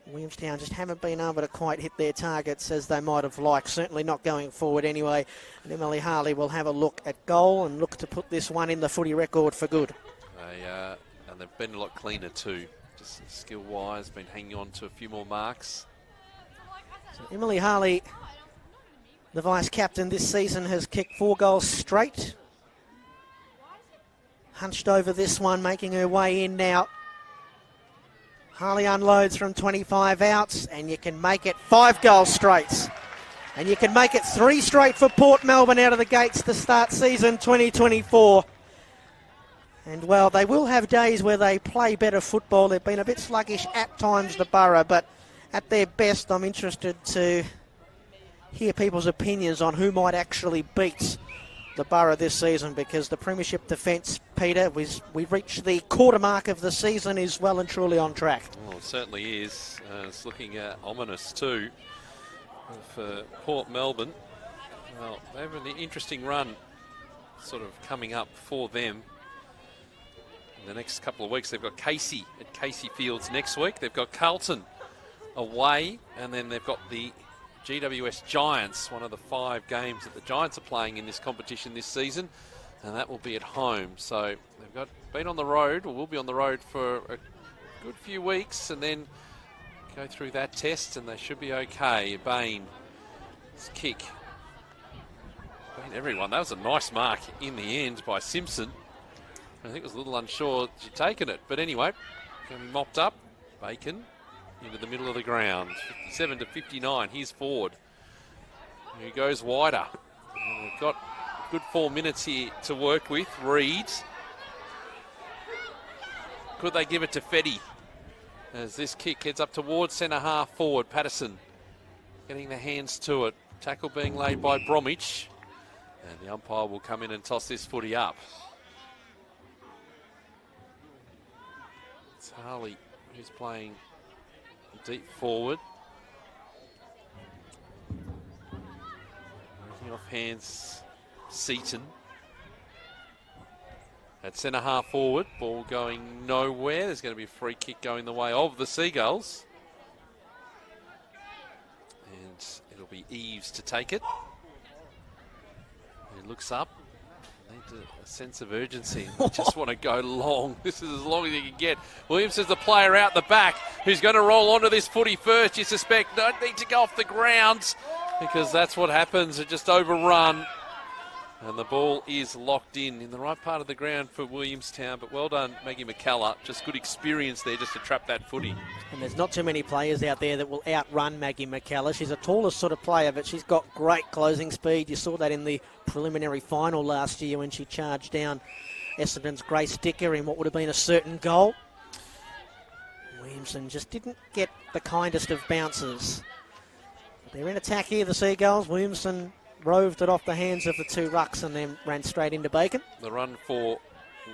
Williamstown just haven't been able to quite hit their targets as they might have liked. Certainly not going forward anyway. And Emily Harley will have a look at goal and look to put this one in the footy record for good. And they've been a lot cleaner too. Just skill-wise, been hanging on to a few more marks. So Emily Harley, the vice-captain this season, has kicked 4 goals straight. Hunched over this one, making her way in now. Harley unloads from 25 outs, and you can make it 5 goals straight. And you can make it 3 straight for Port Melbourne out of the gates to start season 2024. And, well, they will have days where they play better football. They've been a bit sluggish at times, the Borough, but at their best, I'm interested to hear people's opinions on who might actually beat the Borough this season, because the premiership defence, Peter, we've reached the quarter mark of the season, is well and truly on track. Well, it certainly is. It's looking ominous too for Port Melbourne. Well, they have an interesting run sort of coming up for them. In the next couple of weeks, they've got Casey at Casey Fields next week. They've got Carlton away, and then they've got the GWS Giants, one of the 5 games that the Giants are playing in this competition this season, and that will be at home. So they've been on the road, or will be on the road for a good few weeks, and then go through that test, and they should be okay. Bain, his kick. Bain, everyone. That was a nice mark in the end by Simpson. I think it was a little unsure she'd taken it, but anyway, going to be mopped up. Bacon into the middle of the ground. 57 to 59. Here's Ford. He goes wider. And we've got a good 4 minutes here to work with. Reed. Could they give it to Fetty? As this kick heads up towards centre half forward. Patterson getting the hands to it. Tackle being laid by Bromwich. And the umpire will come in and toss this footy up. It's Harley who's playing deep forward. Working off hands, Seaton. At centre half forward, ball going nowhere. There's going to be a free kick going the way of the Seagulls. And it'll be Eves to take it. He looks up. Need a sense of urgency. They just want to go long. This is as long as you can get. Williams is the player out the back who's going to roll onto this footy first. You suspect don't need to go off the ground, because that's what happens. It just overrun. And the ball is locked in the right part of the ground for Williamstown. But well done, Maggie McKellar. Just good experience there just to trap that footy. And there's not too many players out there that will outrun Maggie McKellar. She's a tallest sort of player, but she's got great closing speed. You saw that in the preliminary final last year when she charged down Essendon's Grace Dicker in what would have been a certain goal. Williamson just didn't get the kindest of bounces. They're in attack here, the Seagulls. Williamson roved it off the hands of the 2 rucks and then ran straight into Bacon. The run for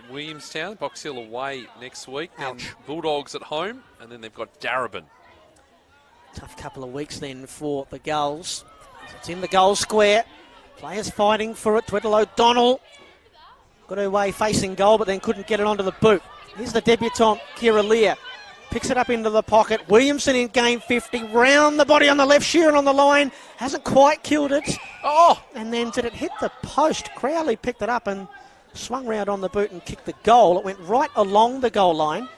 Williamstown, Box Hill away next week. Ouch. Then Bulldogs at home, and then they've got Darebin. Tough couple of weeks then for the Gulls. It's in the goal square. Players fighting for it. Tweddle O'Donnell got her way facing goal, but then couldn't get it onto the boot. Here's the debutant, Kira Lear. Picks it up into the pocket. Williamson in game 50. Round the body on the left. Sheeran on the line. Hasn't quite killed it. Oh! And then did it hit the post? Crowley picked it up and swung round on the boot and kicked the goal. It went right along the goal line.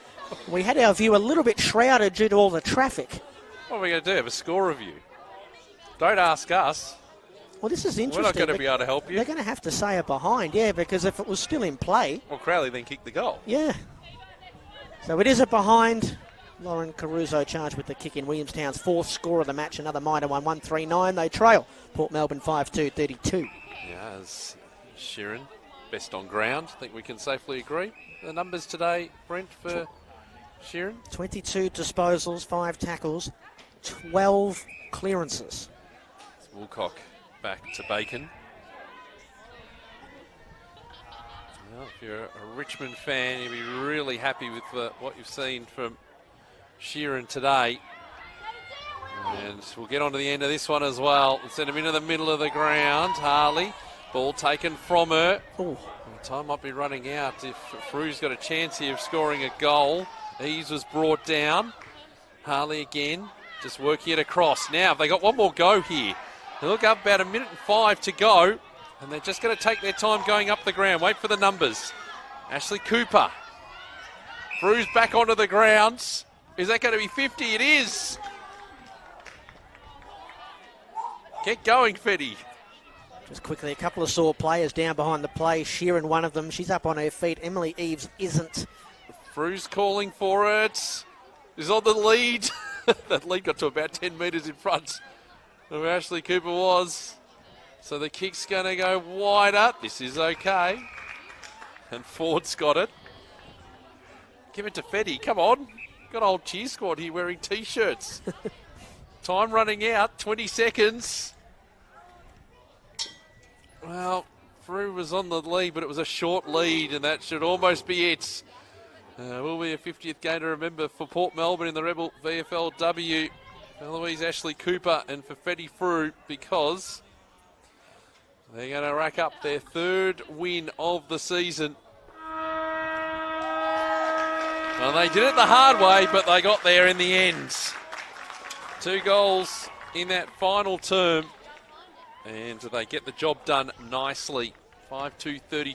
We had our view a little bit shrouded due to all the traffic. What are we going to do? Have a score review? Don't ask us. Well, this is interesting. We're not going to be able to help you. They're going to have to say it behind, yeah, because if it was still in play... Well, Crowley then kicked the goal. Yeah. So it is a behind. Lauren Caruso charged with the kick in. Williamstown's 4th score of the match. Another minor one, 139. They trail Port Melbourne 5-2, 32. Yeah, as Sheeran, best on ground. I think we can safely agree. The numbers today, Brent, for Sheeran? 22 disposals, 5 tackles, 12 clearances. It's Woolcock back to Bacon. If you're a Richmond fan, you'll be really happy with what you've seen from Sheeran today. And we'll get on to the end of this one as well. We'll send him into the middle of the ground. Harley, ball taken from her. Ooh. Time might be running out if Frew's got a chance here of scoring a goal. Ease was brought down. Harley again, just working it across. Now, they got one more go here. They look up about 1:05 to go, and they're just going to take their time going up the ground. Wait for the numbers. Ashley Cooper. Frew's back onto the grounds. Is that going to be 50? It is. Get going, Fetty. Just quickly, a couple of sore players down behind the play. Sheeran, one of them. She's up on her feet. Emily Eves isn't. Frew's calling for it. Is on the lead. That lead got to about 10 metres in front of where Ashley Cooper was. So the kick's going to go wider. This is okay. And Ford's got it. Give it to Fetty. Come on. Got a whole cheer squad here wearing T-shirts. Time running out. 20 seconds. Well, Frew was on the lead, but it was a short lead, and that should almost be it. Will be a 50th game to remember for Port Melbourne in the Rebel VFLW. Eloise Ashley Cooper and for Fetty Frew, because they're going to rack up their third win of the season. Well, they did it the hard way, but they got there in the end. 2 goals in that final term. And they get the job done nicely. 5-2-30.